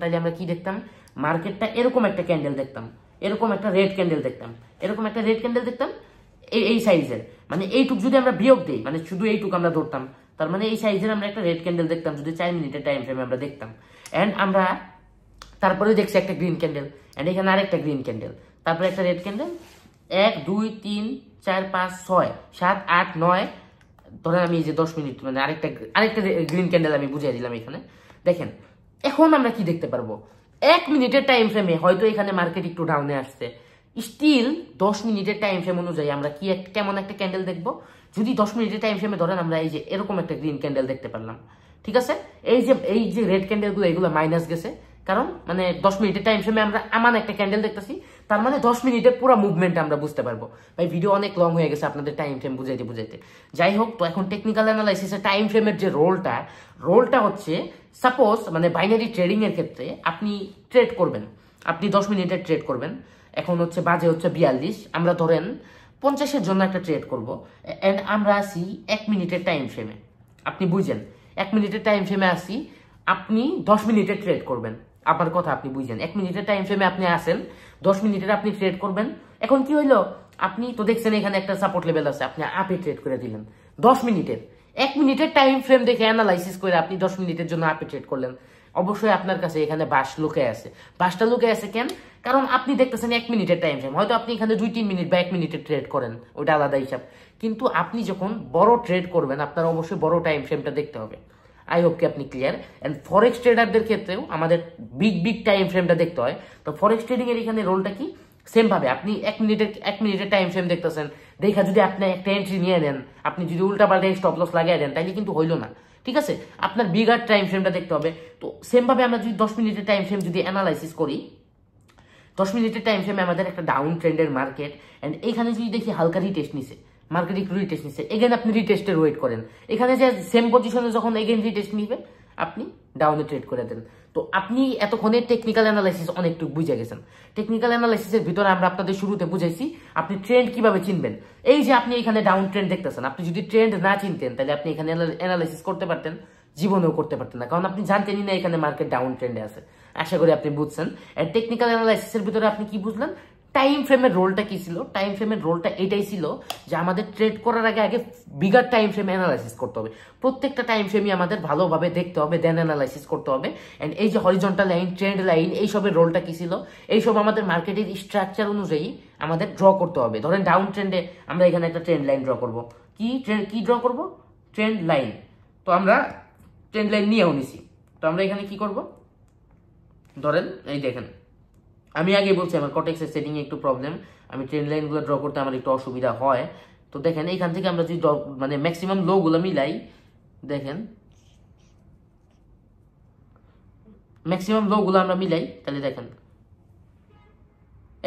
তাহলে আমরা কি দেখতাম? মার্কেটটা এরকম একটা ক্যান্ডেল দেখতাম, এরকম একটা রেড ক্যান্ডেল দেখতাম, এই সাইজের, মানে এইটুক যদি আমরা বিয়োগ দিই, মানে শুধু এইটুক আমরা ধরতাম, তার মানে এই সাইজের আমরা একটা রেড ক্যান্ডেল দেখতাম যদি 4 মিনিটের টাইম ফ্রেমে আমরা দেখতাম। এন্ড আমরা তারপরে দেখছি একটা গ্রিন ক্যান্ডেল, এন্ড এখানে আরেকটা গ্রিন ক্যান্ডেল, তারপরে একটা রেড ক্যান্ডেল, 1 2 3 4 5 6 7 8 9, ধরেন আমি এই যে 10 মিনিট, মানে আরেকটা গ্রিন ক্যান্ডেল আমি বুঝিয়ে দিলাম এখানে। দেখেন এখন আমরা কি দেখতে পারবো? 1 মিনিটের টাইম ফ্রেমে হয়তো এখানে মার্কেট একটু ডাউনে আসছে, স্টিল 10 মিনিটের টাইম ফ্রেম অনুযায়ী আমরা কি কেমন একটা ক্যান্ডেল দেখবো? যদি 10 মিনিটের টাইম ফ্রেমে ধরেন আমরা এই যে এরকম একটা গ্রিন ক্যান্ডেল দেখতে পারলাম, ঠিক আছে? এই যে রেড ক্যান্ডেলগুলো এগুলো মাইনাস গেছে, কারণ মানে 10 মিনিটের টাইম ফ্রেমে আমরা আমান একটা ক্যান্ডেল দেখতেছি, তার মানে 10 মিনিটের পুরো মুভমেন্ট আমরা বুঝতে পারবো। ভাই ভিডিও অনেক লং হয়ে গেছে আপনাদের টাইম ফ্রেম বুঝাইতে। যাই হোক, তো এখন টেকনিক্যাল অ্যানালাইসিসে টাইম ফ্রেমের যে রোলটা হচ্ছে, সাপোজ মানে বাইনারি ট্রেডিং এর ক্ষেত্রে আপনি ট্রেড করবেন, আপনি 10 মিনিটের ট্রেড করবেন। এখন হচ্ছে বাজে হচ্ছে 42, আমরা ধরেন 50-এর জন্য একটা ট্রেড করব, এন্ড আমরা আসি 1 মিনিটের টাইম ফ্রেমে। আপনি বুঝেন 1 মিনিটের টাইম ফ্রেমে আসি, আপনি 10 মিনিটের ট্রেড করবেন। আপনার কথা আপনি বুঝেন, 1 মিনিটের টাইম ফ্রেমে আপনি আসেন, 10 মিনিটের আপনি ট্রেড করবেন। এখন কি হইলো? আপনি তো দেখছেন এখানে একটা সাপোর্ট লেভেল আছে, আপনি আপে ট্রেড করে দিলেন 10 মিনিটের। 1 মিনিটের টাইম ফ্রেম দেখে অ্যানালাইসিস করে আপনি 10 মিনিটের জন্য আপে ট্রেড করলেন। অবশ্যই আপনার কাছে এখানে বাসটা লুকে আছে কেন? কারণ আপনি দেখতেছেন 1 মিনিটের টাইম ফ্রেম, হয়তো আপনি এখানে 2-3 মিনিট বা 1 মিনিটের ট্রেড করেন, ওটা আলাদা হিসাব। কিন্তু আপনি যখন বড় ট্রেড করবেন, আপনার অবশ্যই বড় টাইম ফ্রেমটা দেখতে হবে। আই হোপ কি আপনি ক্লিয়ার। এন্ড ফরেক্স ট্রেডারদের ক্ষেত্রেও আমাদের বিগ টাইম ফ্রেমটা দেখতে হয়। তো ফরেক্স ট্রেডিং এর এখানে রোলটা কি? সেম ভাবে আপনি 1 মিনিটের টাইম ফ্রেম দেখতেছেন, দেখা যদি আপনি একটা এন্ট্রি নিয়ে নেন, আপনি যদি উল্টা পাল্টা স্টপ লস লাগিয়ে দেন, তাইলে কিন্তু হইলো না, ঠিক আছে? আপনার বিগার টাইম ফ্রেমটা দেখতে হবে। তো সেম ভাবে আমরা যদি 10 মিনিটের টাইম ফ্রেম যদি অ্যানালাইসিস করি, 10 মিনিটের টাইম ফ্রেমে আমাদের একটা ডাউন ট্রেন্ডের মার্কেট, এন্ড এখানে যদি দেখি হালকা রিটেস্ট নিছে, মার্কেট একটু রিটেস্ট নিচ্ছে, এগেন আপনি রিটেস্টের ওয়েট করেন, এখানে যে সেম পজিশনে যখন এগেন রিটেস্ট নিবে আপনি ডাউনে ট্রেড করে দেন। তো আপনি এতক্ষণে টেকনিক্যাল অ্যানালাইসিস অনেকটুকু বুঝে গেছেন। টেকনিক্যাল অ্যানালাইসিসের ভিতরে আমরা আপনাদের শুরুতে বুঝাইছি আপনি ট্রেন্ড কিভাবে চিনবেন। এই যে আপনি এখানে ডাউন ট্রেন্ড দেখতেছেন, আপনি যদি ট্রেন্ড না চিনতেন তাহলে আপনি এখানে অ্যানালাইসিস করতে পারতেন, জীবনেও করতে পারতেন না, কারণ আপনি জানতেনই না এখানে মার্কেট ডাউন ট্রেন্ডে আছে। আশা করি আপনি বুঝছেন। এন্ড টেকনিক্যাল অ্যানালাইসিসের ভিতরে আপনি কি বুঝলেন? টাইম ফ্রেমের রোলটা কি ছিল? টাইম ফ্রেমের রোলটা এটাই ছিল যে আমাদের ট্রেড করার আগে বিগার টাইম ফ্রেম অ্যানালাইসিস করতে হবে। প্রত্যেকটা টাইম ফ্রেমই আমাদের ভালোভাবে দেখতে হবে, দেন অ্যানালাইসিস করতে হবে। এন্ড এই যে হরিজন্টাল লাইন, ট্রেন্ড লাইন, এইসবের রোলটা কি ছিল? এইসব আমাদের মার্কেটের স্ট্রাকচার অনুযায়ী আমাদের ড্র করতে হবে। ধরেন ডাউন ট্রেন্ডে আমরা এখানে একটা ট্রেন্ড লাইন ড্র করব। কি ড্র করব? Trend line. তো আমরা ট্রেন্ড লাইন নিয়েও নিছি। তো আমরা এখানে কি করব? ধরেন এই দেখেন, আমি আগে বলছি আমার কটেক্সের সেটিং এ একটু প্রবলেম, আমি ট্রেন্ড লাইনগুলো ড্র করতে আমার একটু অসুবিধা হয়। তো দেখেন এইখান থেকে আমরা যদি মানে ম্যাক্সিমাম লো গুলো মিলাই, দেখেন ম্যাক্সিমাম লো গুলো আমরা মিলাই, তাহলে দেখেন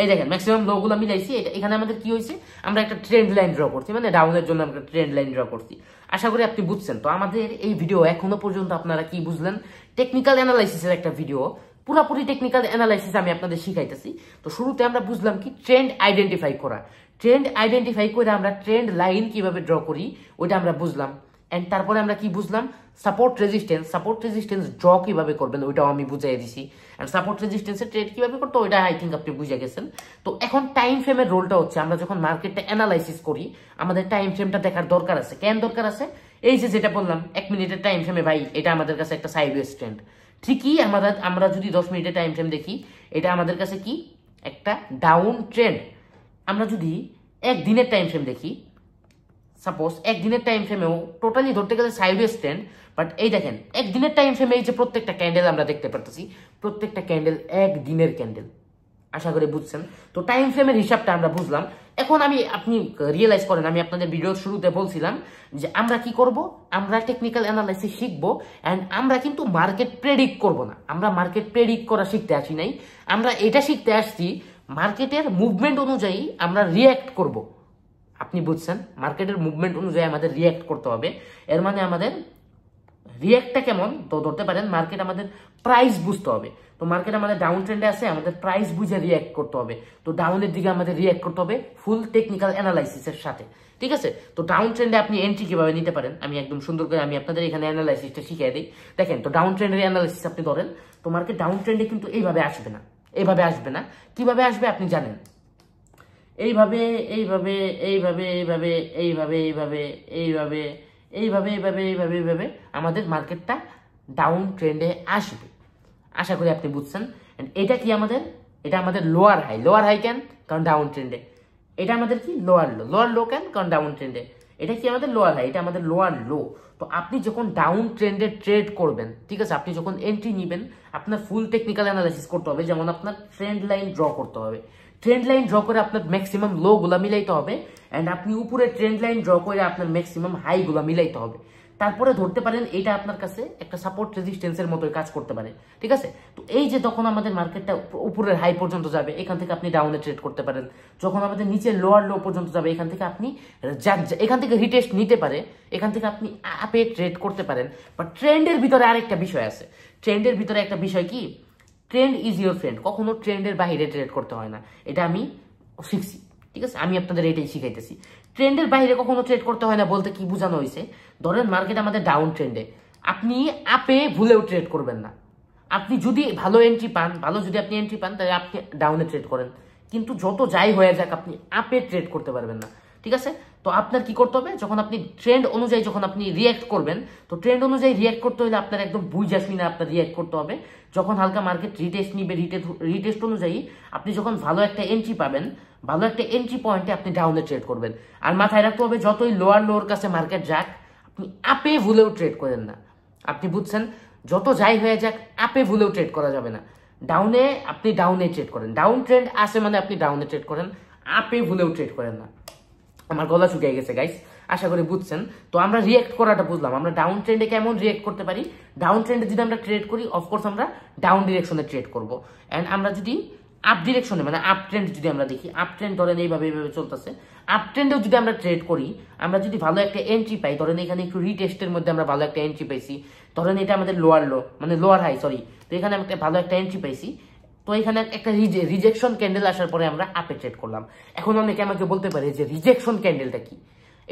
এই দেখেন ম্যাক্সিমাম লো গুলো মিলাইছি। এখানে আমাদের কি হয়েছে? আমরা একটা ট্রেন্ড লাইন ড্র করছি, মানে ডাউনের জন্য আমরা ট্রেন্ড লাইন ড্র করছি। আশা করি আপনি বুঝছেন। তো আমাদের এই ভিডিও এখনো পর্যন্ত আপনারা কি বুঝলেন? টেকনিক্যাল অ্যানালাইসিসের একটা ভিডিও, পুরোপুরি টেকনিক্যাল অ্যানালাইসিস আমি আপনাদের শিখাইতেছি। তো শুরুতে আমরা বুঝলাম কি ট্রেন্ড আইডেন্টিফাই করা, ট্রেন্ড আইডেন্টিফাই করে আমরা ট্রেন্ড লাইন কিভাবে ড্র করি ওইটা আমরা বুঝলাম। এন্ড তারপরে আমরা কি বুঝলাম? সাপোর্ট রেজিস্ট্যান্স ড্র কিভাবে করবেন ওইটাও আমি বুঝাই দিছি। এন্ড সাপোর্ট রেজিস্ট্যান্সের ট্রেড কিভাবে করতে ওইটা আই থিঙ্ক আপনি বুঝে গেছেন। তো এখন টাইম ফ্রেমের রোলটা হচ্ছে আমরা যখন মার্কেটটা অ্যানালাইসিস করি আমাদের টাইম ফ্রেমটা দেখার দরকার আছে। কেন দরকার আছে? এই যে যেটা বললাম 1 মিনিটের টাইম ফ্রেমে ভাই এটা আমাদের কাছে একটা সাইডওয়েজ ট্রেন্ড। ঠিকই আমরা যদি 10 মিনিটের টাইম ফ্রেম দেখি, এটা আমাদের কাছে কি একটা ডাউন ট্রেন্ড। আমরা যদি একদিনের টাইম ফ্রেম দেখি, সাপোজ একদিনের টাইম ফ্রেমেও টোটালি ধরতে গেলে সাইডওয়েজ ট্রেন্ড, বাট এই দেখেন একদিনের টাইম ফ্রেমে এই যে প্রত্যেকটা ক্যান্ডেল আমরা দেখতে পারতেছি, প্রত্যেকটা ক্যান্ডেল একদিনের ক্যান্ডেল। আশা করি বুঝছেন। তো টাইম ফ্রেমের হিসাবটা আমরা বুঝলাম। এখন আপনি রিয়েলাইজ করেন, আমি আপনাদের ভিডিওর শুরুতে বলছিলাম যে আমরা কি করব? আমরা টেকনিক্যাল অ্যানালাইসিস শিখবো, এন্ড আমরা কিন্তু মার্কেট প্রেডিক্ট করব না। আমরা মার্কেট প্রেডিক্ট করা শিখতে আসি নাই, আমরা এটা শিখতে আসছি মার্কেটের মুভমেন্ট অনুযায়ী আমরা রিয়্যাক্ট করব। আপনি বুঝছেন? মার্কেটের মুভমেন্ট অনুযায়ী আমাদের রিয়্যাক্ট করতে হবে। এর মানে আমাদের রিয়্যাক্টটা কেমন তো ধরতে পারেন মার্কেট আমাদের প্রাইস বুঝতে হবে। তো মার্কেট আমাদের ডাউন ট্রেন্ডে আছে, আমাদের প্রাইস বুঝে রিয়্যাক্ট করতে হবে। তো ডাউনের দিকে আমাদের রিয়্যাক্ট করতে হবে ফুল টেকনিক্যাল অ্যানালাইসিসের সাথে, ঠিক আছে। তো ডাউন ট্রেন্ডে আপনি এন্ট্রি কিভাবে নিতে পারেন আমি একদম সুন্দর করে আমি আপনাদের এখানে অ্যানালাইসিসটা শিখিয়ে দিই। দেখেন, তো ডাউন ট্রেন্ডের অ্যানালাইসিস আপনি ধরেন, তো মার্কেট ডাউন ট্রেন্ডে কিন্তু এইভাবে আসবে না, এইভাবে আসবে না। কিভাবে আসবে আপনি জানেন, এইভাবে এইভাবে এইভাবে এইভাবে এইভাবে এইভাবে এইভাবে এইভাবে এইভাবে এইভাবে এইভাবে আমাদের মার্কেটটা ডাউন ট্রেন্ডে আসবে। আশা করি আপনি বুঝছেন। এটা কি আমাদের, এটা আমাদের লোয়ার হাই। লোয়ার হাই কেন? কারণ ডাউন ট্রেন্ডে। এটা আমাদের কি লোয়ার লো। লোয়ার লো কেন? কারণ ডাউন ট্রেন্ডে। এটা কি আমাদের লোয়ার হাই, এটা আমাদের লোয়ার লো। তো আপনি যখন ডাউন ট্রেন্ডে ট্রেড করবেন, ঠিক আছে, আপনি যখন এন্ট্রি নেবেন আপনার ফুল টেকনিক্যাল অ্যানালাইসিস করতে হবে। যেমন আপনার ট্রেন্ড লাইন ড্র করতে হবে। ট্রেন্ড লাইন ড্র করে আপনার ম্যাক্সিমাম লো গুলা মিলাইতে হবে, অ্যান্ড আপনি উপরে ট্রেন্ড লাইন ড্র করে আপনার ম্যাক্সিমাম হাই গুলা মিলাইতে হবে। তারপরে ধরতে পারেন এটা আপনার কাছে একটা সাপোর্ট রেজিস্ট্যান্সের মতোই কাজ করতে পারে, ঠিক আছে। তো এই যে তখন আমাদের মার্কেটটা উপরের হাই পর্যন্ত যাবে, এখান থেকে আপনি ডাউনে ট্রেড করতে পারেন। যখন আমাদের নিচে লোয়ার লো পর্যন্ত যাবে, এখান থেকে আপনি এখান থেকে রিটেস্ট নিতে পারে, এখান থেকে আপনি আপে ট্রেড করতে পারেন। বাট ট্রেন্ডের ভিতরে আরেকটা বিষয় আছে। ট্রেন্ডের ভিতরে একটা বিষয় কি, ট্রেন্ড ইজ ইউর ফ্রেন্ড। কখনো ট্রেন্ডের বাইরে ট্রেড করতে হয় না, এটা আমি শিখছি, ঠিক আছে। আমি আপনাদের এটাই শিখাইতেছি। ট্রেন্ডের বাইরে কখনো ট্রেড করতে হয় না বলতে কি বোঝানো হয়েছে, ধরেন মার্কেট আমাদের ডাউন ট্রেন্ডে, আপনি আপে ভুলেও ট্রেড করবেন না। আপনি যদি ভালো এন্ট্রি পান, যদি আপনি এন্ট্রি পান তাহলে আপনি ডাউনে ট্রেড করেন, কিন্তু যত যাই হয়ে যাক আপনি আপে ট্রেড করতে পারবেন না, ঠিক আছে। তো আপনার কি করতে হবে, যখন আপনি ট্রেন্ড অনুযায়ী যখন আপনি রিয়্যাক্ট করবেন, তো ট্রেন্ড অনুযায়ী রিয়্যাক্ট করতে হলে আপনার একদম বুঝা শুনে আপনার রিয়্যাক্ট করতে হবে। যখন হালকা মার্কেট রিটেস্ট নিবে, রিটেস্ট অনুযায়ী আপনি যখন ভালো একটা এন্ট্রি পাবেন, ভালো একটা এন্ট্রি পয়েন্টে আপনি ডাউনে ট্রেড করবেন। আর মাথায় রাখতে হবে যতই লোয়ার কাছে মার্কেট যাক, আপনি আপে ভুলেও ট্রেড করেন না। আপনি বুঝছেন, যত যাই হয়ে যাক আপে ভুলেও ট্রেড করা যাবে না। ডাউনে আপনি ডাউনে ট্রেড করেন, ডাউন ট্রেন্ড আসে মানে আপনি ডাউনে ট্রেড করেন, আপে ভুলেও ট্রেড করেন না। আমার গলা শুকিয়ে গেছে গাইস, আশা করি বুঝছেন। তো আমরা রিয়েক্ট করাটা বুঝলাম, আমরা ডাউন ট্রেন্ডে কেমন রিয়েক্ট করতে পারি। ডাউন ট্রেন্ডে যদি আমরা ট্রেড করি, অফকোর্স আমরা ডাউন ডিরেকশনে ট্রেড করবো। অ্যান্ড আমরা যদি আপ ডিরেকশনে মানে আপ ট্রেন্ড যদি আমরা দেখি, আপ ট্রেন্ড ধরেন এইভাবে এইভাবে চলতেছে, আপ ট্রেন্ডেও যদি আমরা ট্রেড করি, আমরা যদি ভালো একটা এন্ট্রি পাই, ধরেন এখানে একটু রিটেস্টের মধ্যে আমরা ভালো একটা এন্ট্রি পাইছি, ধরেন এটা আমাদের লোয়ার লো মানে লোয়ার হাই সরি, তো এখানে আমরা ভালো একটা এন্ট্রি পাইছি, তো এখানে একটা রিজেকশন ক্যান্ডেল আসার পরে আমরা আপে ট্রেড করলাম। এখন অনেকে আমাকে বলতে পারে যে রিজেকশন ক্যান্ডেলটা কি,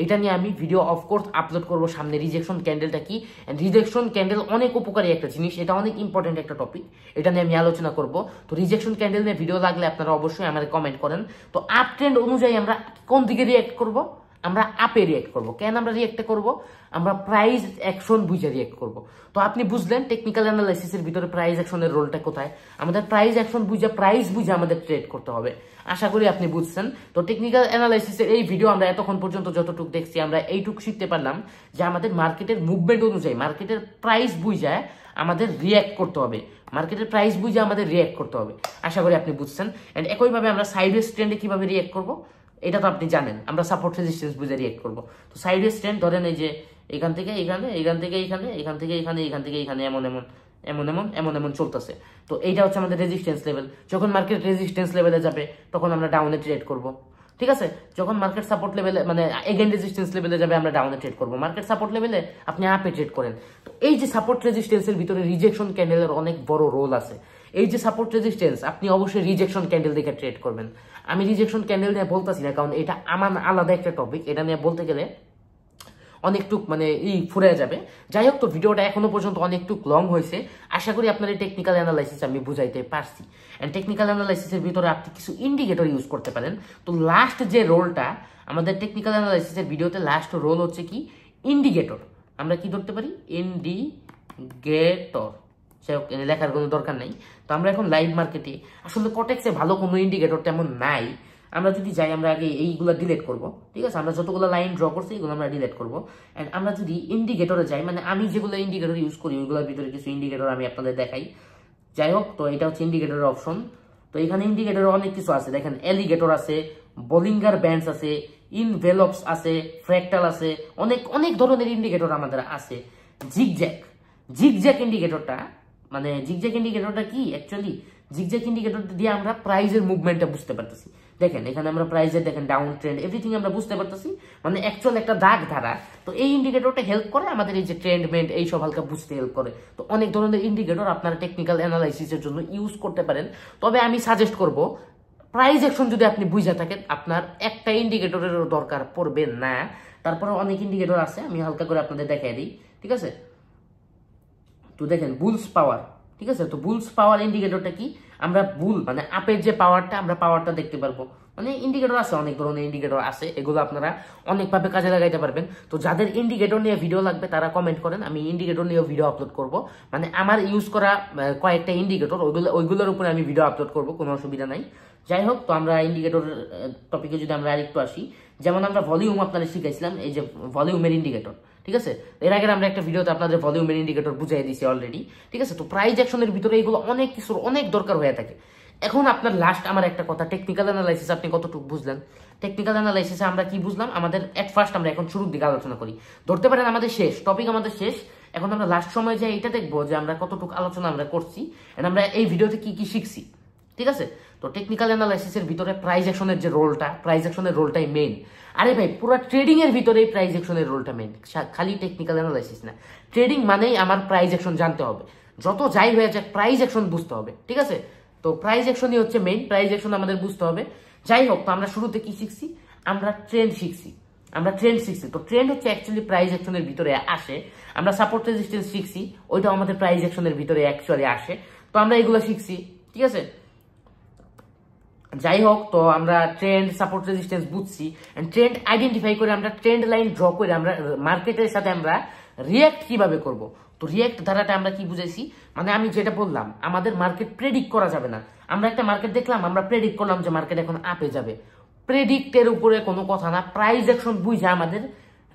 এটা নিয়ে আমি ভিডিও অফকোর্স আপলোড করব সামনে। রিজেকশন ক্যান্ডেলটা কি, রিজেকশন ক্যান্ডেল অনেক উপকারী একটা জিনিস, এটা অনেক ইম্পর্টেন্ট একটা টপিক, এটা নিয়ে আমি আলোচনা করব। তো রিজেকশন ক্যান্ডেল নিয়ে ভিডিও লাগলে আপনারা অবশ্যই আমাদের কমেন্ট করেন। তো আপ ট্রেন্ড অনুযায়ী আমরা কোন দিকে রিয়েক্ট করব, আমরা আপে রিয়েক্ট করব। কেন আমরা রিয়েক্ট করব, আমরা প্রাইস অ্যাকশন বুঝে রিয়েক্ট করব। তো আপনি বুঝলেন টেকনিক্যাল অ্যানালাইসিসের ভিতরে প্রাইস অ্যাকশনের রোলটা কোথায়। আমাদের প্রাইস অ্যাকশন বুঝে প্রাইস বুঝে আমাদের ট্রেড করতে হবে। আশা করি আপনি বুঝছেন। তো টেকনিক্যাল অ্যানালাইসিসের এই ভিডিও আমরা এতক্ষণ পর্যন্ত যতটুকু দেখছি, আমরা এইটুকু শিখতে পারলাম যে আমাদের মার্কেটের মুভমেন্ট অনুযায়ী মার্কেটের প্রাইস বুঝে আমাদের রিয়্যাক্ট করতে হবে, মার্কেটের প্রাইস বুঝে আমাদের রিয়্যাক্ট করতে হবে। আশা করি আপনি বুঝছেন। এন্ড একইভাবে আমরা সাইডওয়েজ ট্রেন্ডে কিভাবে রিয়্যাক্ট করব এটা তো আপনি জানেন, আমরা সাপোর্ট রেজিস্ট্যান্স বুঝে রিয়্যাক্ট করব। তো সাইডওয়েজ ট্রেন্ড ধরেন এই যে এখান থেকে এখানে, এখান থেকে এখানে, এখান থেকে এখানে, এখান থেকে এখানে এমন এমন এমন এমন এমন এমন চলতেছে। তো এইটা হচ্ছে আমাদের রেজিস্ট্যান্স লেভেল। যখন মার্কেট রেজিস্ট্যান্স লেভেলে যাবে তখন আমরা ডাউনে ট্রেড করব, ঠিক আছে। যখন মার্কেট সাপোর্ট লেভেলে মানে এগেইন রেজিস্ট্যান্স লেভেলে যাবে আমরা ডাউনে ট্রেড করব। মার্কেট সাপোর্ট লেভেলে আপনি আপে ট্রেড করেন। তো এই যে সাপোর্ট রেজিস্ট্যান্সের ভিতরে রিজেকশন ক্যান্ডেলের অনেক বড় রোল আছে। এই যে সাপোর্ট রেজিস্ট্যান্স আপনি অবশ্যই রিজেকশন ক্যান্ডেল দেখে ট্রেড করবেন। আমি রিজেকশন ক্যান্ডেল নিয়ে বলতেছি না, কারণ এটা আমার আলাদা একটা টপিক, এটা নিয়ে বলতে গেলে অনেকটুক মানে ফুরে যাবে। যাই হোক, তো ভিডিওটা এখনো পর্যন্ত অনেকটুক লং হয়েছে। আশা করি আপনার এই টেকনিক্যাল অ্যানালাইসিস আমি বুঝাইতে পারছি। এন্ড টেকনিক্যাল অ্যানালাইসিসের ভিতরে আপনি কিছু ইন্ডিকেটর ইউজ করতে পারেন। তো লাস্ট যে রোলটা আমাদের টেকনিক্যাল অ্যানালাইসিসের ভিডিওতে লাস্ট রোল হচ্ছে কি ইন্ডিকেটর। আমরা কি ধরতে পারি, ইন্ডিকেটর। যাই হোক, লেখার কোনো দরকার নাই। তো আমরা এখন লাইভ মার্কেটে আসলে কটেক্সে ভালো কোনো ইন্ডিকেটর তেমন নাই। আমরা যদি যাই, আমরা আগে এইগুলো ডিলিট করব, ঠিক আছে। আমরা যতগুলো লাইন ড্র করছি এগুলো আমরা ডিলিট করবো। অ্যান্ড আমরা যদি ইন্ডিকেটরে যাই, মানে আমি যেগুলো ইন্ডিকেটর ইউজ করি ওইগুলোর ভিতরে কিছু ইন্ডিকেটর আমি আপনাদের দেখাই। যাই হোক, তো এটা হচ্ছে ইন্ডিকেটরের অপশন। তো এখানে ইন্ডিকেটরের অনেক কিছু আছে, দেখেন এলিগেটর আছে, বলিঙ্গার ব্যান্ডস আছে, ইনভেলপস আছে, ফ্র্যাক্টাল আছে, অনেক অনেক ধরনের ইন্ডিকেটর আমাদের আছে। জিগজ্যাক ইন্ডিকেটরটা মানে জিগজ্যাক ইন্ডিকেটরটা কি অ্যাকচুয়ালি, জিগজ্যাক ইন্ডিকেটর দিয়ে আমরা প্রাইজের মুভমেন্টটা বুঝতে পারতেছি। দেখেন এখানে আমরা প্রাইজের দেখেন ডাউন ট্রেন্ড এভরিথিং আমরা বুঝতে পারতেছি, মানে অ্যাকচুয়াল একটা দাগ ধারা। তো এই ইন্ডিকেটরটা হেল্প করে আমাদের এই যে ট্রেন্ডমেন্ট এইসব হালকা বুঝতে হেল্প করে। তো অনেক ধরনের ইন্ডিকেটর আপনারা টেকনিক্যাল অ্যানালাইসিসের জন্য ইউজ করতে পারেন। তবে আমি সাজেস্ট করব প্রাইস অ্যাকশন যদি আপনি বুঝে থাকেন আপনার একটা ইন্ডিকেটরের দরকার পড়বে না। তারপরে অনেক ইন্ডিকেটর আছে, আমি হালকা করে আপনাদের দেখাই দিই, ঠিক আছে। তো দেখেন বুলস পাওয়ার, ঠিক আছে। তো বুলস পাওয়ার ইন্ডিকেটরটা কি, আমরা বুল মানে আপের যে পাওয়ারটা আমরা পাওয়ারটা দেখতে পারবো। মানে ইন্ডিকেটর আছে, অনেক ধরনের ইন্ডিকেটর আছে, এগুলো আপনারা অনেকভাবে কাজে লাগাইতে পারবেন। তো যাদের ইন্ডিকেটর নিয়ে ভিডিও লাগবে তারা কমেন্ট করেন, আমি ইন্ডিকেটর নিয়ে ভিডিও আপলোড করব। মানে আমার ইউজ করা কয়েকটা ইন্ডিকেটর ওইগুলোর উপরে আমি ভিডিও আপলোড করব, কোনো অসুবিধা নাই। যাই হোক, তো আমরা ইন্ডিকেটর টপিকে যদি আমরা আরেকটু আসি, যেমন আমরা ভলিউম আপনাদের শিখাইছিলাম, এই যে ভলিউমের ইন্ডিকেটর, ঠিক আছে। এর আগে আমরা একটা ভিডিওতে আপনাদের ভলিউমের ইন্ডিকেটর বুঝাই দিয়েছি অলরেডি, ঠিক আছে। তো প্রাইস অ্যাকশনের ভিতরে এগুলো অনেক কিছুর অনেক দরকার হয়ে থাকে। এখন আপনার লাস্ট আমার একটা কথা, টেকনিক্যাল অ্যানালাইসিস আপনি কতটুকু বুঝলেন? টেকনিক্যাল অ্যানালাইসিসে আমরা কি বুঝলাম, আমাদের এট ফার্স্ট আমরা এখন শুরুর দিকে আলোচনা করি, ধরতে পারেন আমাদের শেষ টপিক, আমাদের শেষ। এখন আমরা লাস্ট সময় যে এটা দেখবো যে আমরা কতটুকু আলোচনা আমরা করছি, আমরা এই ভিডিওতে কি কি শিখছি, ঠিক আছে। তো টেকনিক্যাল অ্যানালাইসিসের ভিতরে প্রাইস অ্যাকশনের যে রোলটা, প্রাইস অ্যাকশনের রোলটাই মেইন। আরে ভাই, পুরো ট্রেডিং এর ভিতরে প্রাইস অ্যাকশনের রোলটা মেইন, খালি টেকনিক্যাল অ্যানালাইসিস না। ট্রেডিং মানেই আমার প্রাইস অ্যাকশন জানতে হবে, যত যাই হয়ে যাক প্রাইস অ্যাকশন বুঝতে হবে, ঠিক আছে। তো প্রাইস অ্যাকশনই হচ্ছে মেইন, প্রাইস অ্যাকশন আমাদের বুঝতে হবে। যাই হোক, তো আমরা শুরুতে কি শিখছি, আমরা ট্রেন্ড শিখছি, তো ট্রেন্ড হচ্ছে অ্যাকচুয়ালি প্রাইস অ্যাকশনের ভিতরে আসে। আমরা সাপোর্ট রেজিস্ট্যান্স শিখছি, ওইটাও আমাদের প্রাইস অ্যাকশনের ভিতরে অ্যাকচুয়ালি আসে। তো আমরা এগুলো শিখছি, ঠিক আছে। যাই হোক, তো আমরা ট্রেন্ড সাপোর্ট রেজিস্ট্যান্স বুঝছি, ট্রেন্ড আইডেন্টিফাই করে আমরা ট্রেন্ড লাইন ড্র করে আমরা মার্কেটের সাথে আমরা রিয়্যাক্ট কিভাবে করব। তো রিয়্যাক্ট ধারাটা আমরা কি বুঝাইছি, মানে আমি যেটা বললাম, আমাদের মার্কেট প্রেডিক্ট করা যাবে না। আমরা একটা মার্কেট দেখলাম, আমরা প্রেডিক্ট করলাম যে মার্কেট এখন আপে যাবে, প্রেডিক্টের উপরে কোনো কথা না, প্রাইস অ্যাকশন বুঝে আমাদের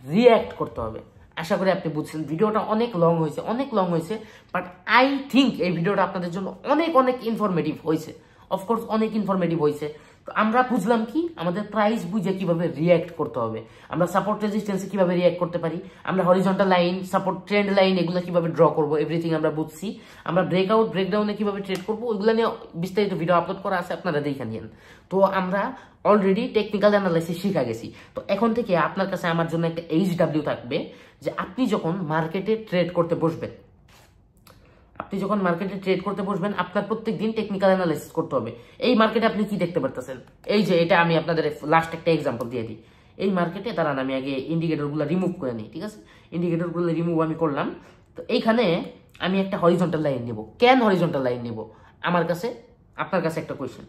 রিয়্যাক্ট করতে হবে। আশা করি আপনি বুঝছেন। ভিডিওটা অনেক লং হয়েছে, বাট আই থিঙ্ক এই ভিডিওটা আপনাদের জন্য অনেক অনেক ইনফরমেটিভ হয়েছে। অফকোর্স অনেক ইনফরমেটিভ হয়েছে। তো আমরা বুঝলাম কি, আমাদের প্রাইস বুঝে কিভাবে রিয়্যাক্ট করতে হবে, আমরা সাপোর্ট রেজিস্ট্যান্সে কিভাবে রিয়্যাক্ট করতে পারি, আমরা horizontal line, support trend line এগুলো কিভাবে ড্র করবো, এভরিথিং আমরা বুঝছি। আমরা ব্রেকআউট ব্রেকডাউনে কিভাবে ট্রেড করবো, ওইগুলো নিয়ে বিস্তারিত ভিডিও আপলোড করা আছে, আপনারা দেখে নিন। তো আমরা অলরেডি টেকনিক্যাল অ্যানালাইসিস শিখা গেছি। তো এখন থেকে আপনার কাছে আমার জন্য একটা HW থাকবে, যে আপনি যখন মার্কেটে ট্রেড করতে বসবেন, আপনার প্রত্যেক দিন টেকনিক্যাল অ্যানালাইসিস করতে হবে। এই মার্কেটে আপনি কি দেখতে পারতেছেন, এই যে এটা আমি আপনাদের লাস্ট একটা এক্সাম্পল দিয়ে দিই। এই মার্কেটে দাঁড়ান, আমি আগে ইন্ডিকেটরগুলো রিমুভ করে নিই, ঠিক আছে। ইন্ডিকেটরগুলো রিমুভ আমি করলাম। তো এইখানে আমি একটা হরিজন্টাল লাইন নেব। কেন হরিজন্টাল লাইন নেব, আমার কাছে আপনার কাছে একটা কোয়েশ্চেন।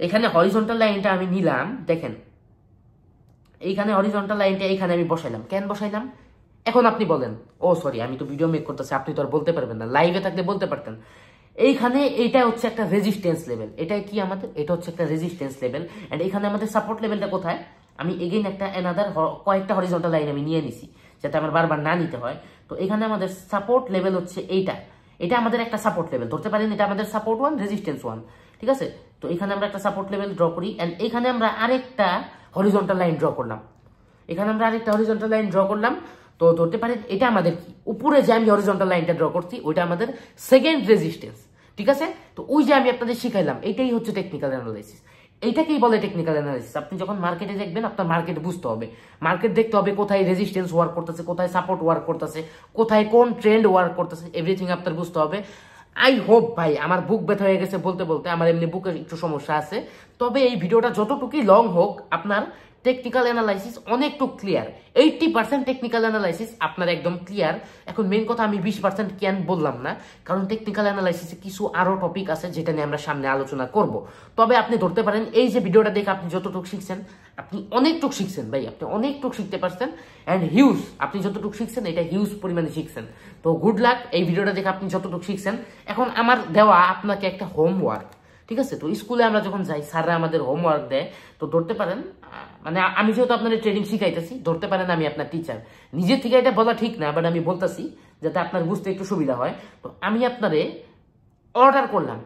এখানে হরিজন্টাল লাইনটা আমি নিলাম, দেখেন এইখানে হরিজন্টাল লাইনটা এইখানে আমি বসাইলাম। কেন বসাইলাম, এখন আপনি বলেন, ও সরি আমি তো ভিডিও মেক করতেছি, আপনি তো আর বলতে পারবেন না, লাইভে থাকলে বলতে পারতেন। এইখানে এইটা হচ্ছে একটা রেজিস্ট্যান্স লেভেল, এটা কি আমাদের, এটা হচ্ছে একটা রেজিস্ট্যান্স লেভেল, এন্ড এখানে আমাদের সাপোর্ট লেভেলটা কোথায়, আমি এগেইন একটা অ্যানাদার কয়েকটা হরিজন্টাল লাইন আমি নিয়ে নিছি, যাতে আমার বারবার না নিতে হয়। তো এখানে আমাদের সাপোর্ট লেভেল হচ্ছে এটা আমাদের একটা সাপোর্ট লেভেল ধরতে পারেন, এটা আমাদের সাপোর্ট 1 রেজিস্ট্যান্স 1, ঠিক আছে। তো এখানে আমরা একটা সাপোর্ট লেভেল ড্র করি, এন্ড এখানে আমরা আরেকটা হরিজন্টাল লাইন ড্র করলাম, তো ধরতে পারেন এটা আমাদের কি, উপরে যে আমি হরিজন্টাল লাইনটা ড্র করছি ওইটা আমাদের সেকেন্ড রেজিস্ট্যান্স, ঠিক আছে। তো ওই যে আমি আপনাদের শিখাইলাম, এটাই হচ্ছে টেকনিক্যাল অ্যানালাইসিস, এইটাকেই বলে টেকনিক্যাল অ্যানালাইসিস। আপনি যখন মার্কেটে দেখবেন, আপনার মার্কেট বুঝতে হবে, মার্কেট দেখতে হবে কোথায় রেজিস্ট্যান্স ওয়ার্ক করতেছে, কোথায় সাপোর্ট ওয়ার্ক করতেছে, কোথায় কোন ট্রেন্ড ওয়ার্ক করতেছে, এভরিথিং আপনার বুঝতে হবে। আই হোপ ভাই, আমার বুক ব্যথা হয়ে গেছে বলতে বলতে, আমার এমনি বুকের একটু সমস্যা আছে। তবে এই ভিডিওটা যতটুকুই লং হোক, আপনার টেকনিক্যাল অ্যানালাইসিস অনেকটুকু ক্লিয়ার, 80% টেকনিক্যাল অ্যানালাইসিস আপনার একদম ক্লিয়ার। এখন মেইন কথা, আমি 20% কেন বললাম না, কারণ টেকনিক্যাল অ্যানালাইসিসে কিছু আরো টপিক আছে যেটা নিয়ে আমরা সামনে আলোচনা করব। তবে আপনি ধরতে পারেন এই যে ভিডিওটা দেখে আপনি যতটুকু শিখছেন, আপনি অনেকটুকু শিখছেন ভাই, আপনি অনেকটুকু শিখতে পারছেন, অ্যান্ড হিউজ, আপনি যতটুকু শিখছেন এটা হিউজ পরিমাণে শিখছেন। তো গুড লাক, এই ভিডিওটা দেখে আপনি যতটুকু শিখছেন। এখন আমার দেওয়া আপনাকে একটা হোমওয়ার্ক, ঠিক আছে। তো স্কুলে আমরা যখন যাই, স্যাররা আমাদের হোমওয়ার্ক দেয়, তো ধরতে পারেন, মানে আমি যেহেতু আপনাদের ট্রেডিং শিখাইতেছি, ধরতে পারেন আমি আপনার টিচার, নিজের থেকে এটা বলা ঠিক না, বাট আমি বলতেছি যাতে আপনার বুঝতে একটু সুবিধা হয়। তো আমি আপনারে অর্ডার করলাম,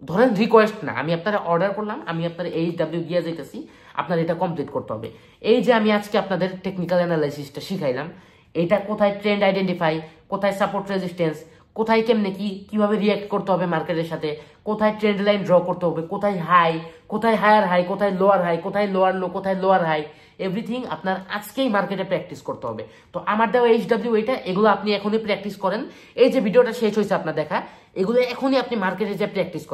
ধরেন রিকোয়েস্ট না, আমি আপনারা অর্ডার করলাম, আমি আপনার HW দিয়ে যাইতেছি, আপনার এটা কমপ্লিট করতে হবে। এই যে আমি আজকে আপনাদের টেকনিক্যাল অ্যানালাইসিসটা শিখাইলাম, এটা কোথায় ট্রেন্ড আইডেন্টিফাই, কোথায় সাপোর্ট রেজিস্ট্যান্স, কোথায় কেমনে কিভাবে রিয়াক্ট করতে হবে মার্কেটের সাথে, কোথায় ট্রেন্ড লাইন ড্র করতে হবে, কোথায় হায়ার হাই, কোথায় লোয়ার হাই, কোথায় লোয়ার লো, কোথায় লোয়ার হাই, এভরিথিং আপনার আজকেই মার্কেটে প্র্যাকটিস করতে হবে। তো আমার দেওয়া HW এগুলো আপনি এখনই প্র্যাকটিস করেন। এই যে ভিডিওটা শেষ হয়েছে আপনার দেখা, এগুলো এখনই আপনি মার্কেটে যে প্র্যাকটিস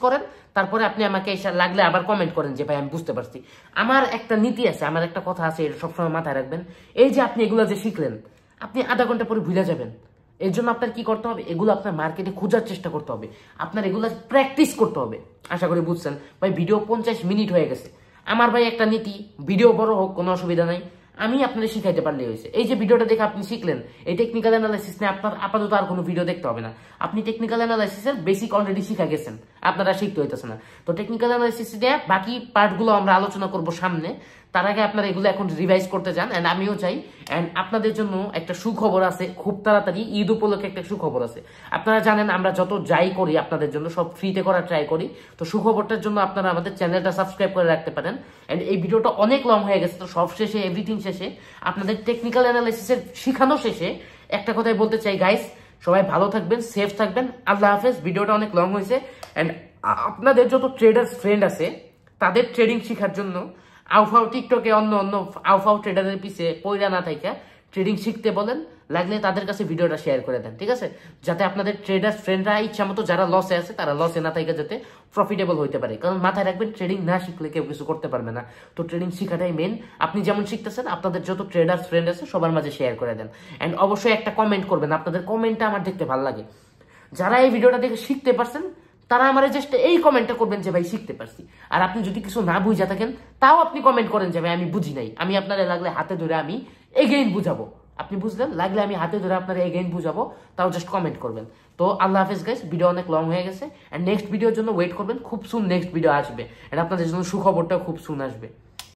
করেন, তারপরে আপনি আমাকে এসে লাগলে আবার কমেন্ট করেন যে ভাই আমি বুঝতে পারছি। আমার একটা নীতি আছে, আমার একটা কথা আছে, এটা সবসময় মাথায় রাখবেন। এই যে আপনি এগুলো যে শিখলেন, আপনি আধা ঘন্টা পরে ভুলে যাবেন। এর জন্য আপনার কি করতে হবে, এগুলো আপনার মার্কেটে খোঁজার চেষ্টা করতে হবে, আপনার এগুলো প্র্যাকটিস করতে হবে। আশা করি বুঝছেন ভাই। ভিডিও 50 মিনিট হয়ে গেছে। আমার ভাই একটা নীতি, ভিডিও বড় হোক কোনো অসুবিধা নাই, আমি আপনাদের শিখাইতে পারলেই হয়েছে। এই যে ভিডিওটা দেখে আপনি শিখলেন, এই টেকনিক্যাল অ্যানালাইসিস নিয়ে আপনার আপাতত আর কোনো ভিডিও দেখতে হবে না। আপনি টেকনিক্যাল অ্যানালাইসিসের বেসিক অলরেডি শিখা গেছেন, আপনারা শিখতে হইতেছে না। তো টেকনিক্যাল অ্যানালাইসিস নিয়ে বাকি পার্টগুলো আমরা আলোচনা করব সামনে। তার আগে আপনারা এগুলো এখন রিভাইজ করতে যান, অ্যান্ড আমিও চাই। অ্যান্ড আপনাদের জন্য একটা সুখবর আছে, খুব তাড়াতাড়ি ঈদ উপলক্ষে একটা সুখবর আছে। আপনারা জানেন আমরা যত যাই করি আপনাদের জন্য সব ফ্রিতে করার ট্রাই করি। তো সুখবরটার জন্য আপনারা আমাদের চ্যানেলটা সাবস্ক্রাইব করে রাখতে পারেন। অ্যান্ড এই ভিডিওটা অনেক লং হয়ে গেছে, তো সব শেষে এভরিথিং শেষে আপনাদের টেকনিক্যাল অ্যানালাইসিসের শিখানো শেষে একটা কথাই বলতে চাই, গাইস সবাই ভালো থাকবেন, সেফ থাকবেন, আল্লাহ হাফেজ। ভিডিওটা অনেক লং হয়েছে। অ্যান্ড আপনাদের যত ট্রেডার্স ফ্রেন্ড আছে তাদের ট্রেডিং শেখার জন্য আউফাও টিকটকে অন্য আউফাও ট্রেডারের পিছে পয়রা না থাইকা ট্রেডিং শিখতে বলেন, লাগলে তাদের কাছে ভিডিওটা শেয়ার করে দেন, ঠিক আছে? যাতে আপনাদের ট্রেডার্স ফ্রেন্ডরা ইচ্ছা মতো যারা লসে আছে তারা লসে না থাইকা যাতে প্রফিটেবল হইতে পারে। কারণ মাথায় রাখবেন, ট্রেডিং না শিখলে কেউ কিছু করতে পারবে না। তো ট্রেডিং শিখাটাই মেন। আপনি যেমন শিখতেছেন আপনাদের যত ট্রেডার্স ফ্রেন্ড আছে সবার মাঝে শেয়ার করে দেন। অ্যান্ড অবশ্যই একটা কমেন্ট করবেন, আপনাদের কমেন্টটা আমার দেখতে ভালো লাগে। যারা এই ভিডিওটা দেখে শিখতে পারছেন তারা আমার জাস্ট এই কমেন্টটা করবেন যে ভাই শিখতে পারছি। আর আপনি যদি কিছু না বুঝা থাকেন তাও আপনি কমেন্ট করেন যে ভাই আমি বুঝি নাই, আমি আপনারা লাগলে হাতে ধরে আমি এগেইন বুঝাবো। আপনি বুঝলেন, লাগলে আমি হাতে ধরে আপনারা এগেইন বুঝাবো, তাও জাস্ট কমেন্ট করবেন। তো আল্লাহ হাফেজ গাইস, ভিডিও অনেক লং হয়ে গেছে। এন্ড নেক্সট ভিডিওর জন্য ওয়েট করবেন, খুব সুন নেক্সট ভিডিও আসবে। এন্ড আপনাদের জন্য সুখবরটাও খুব সুন আসবে।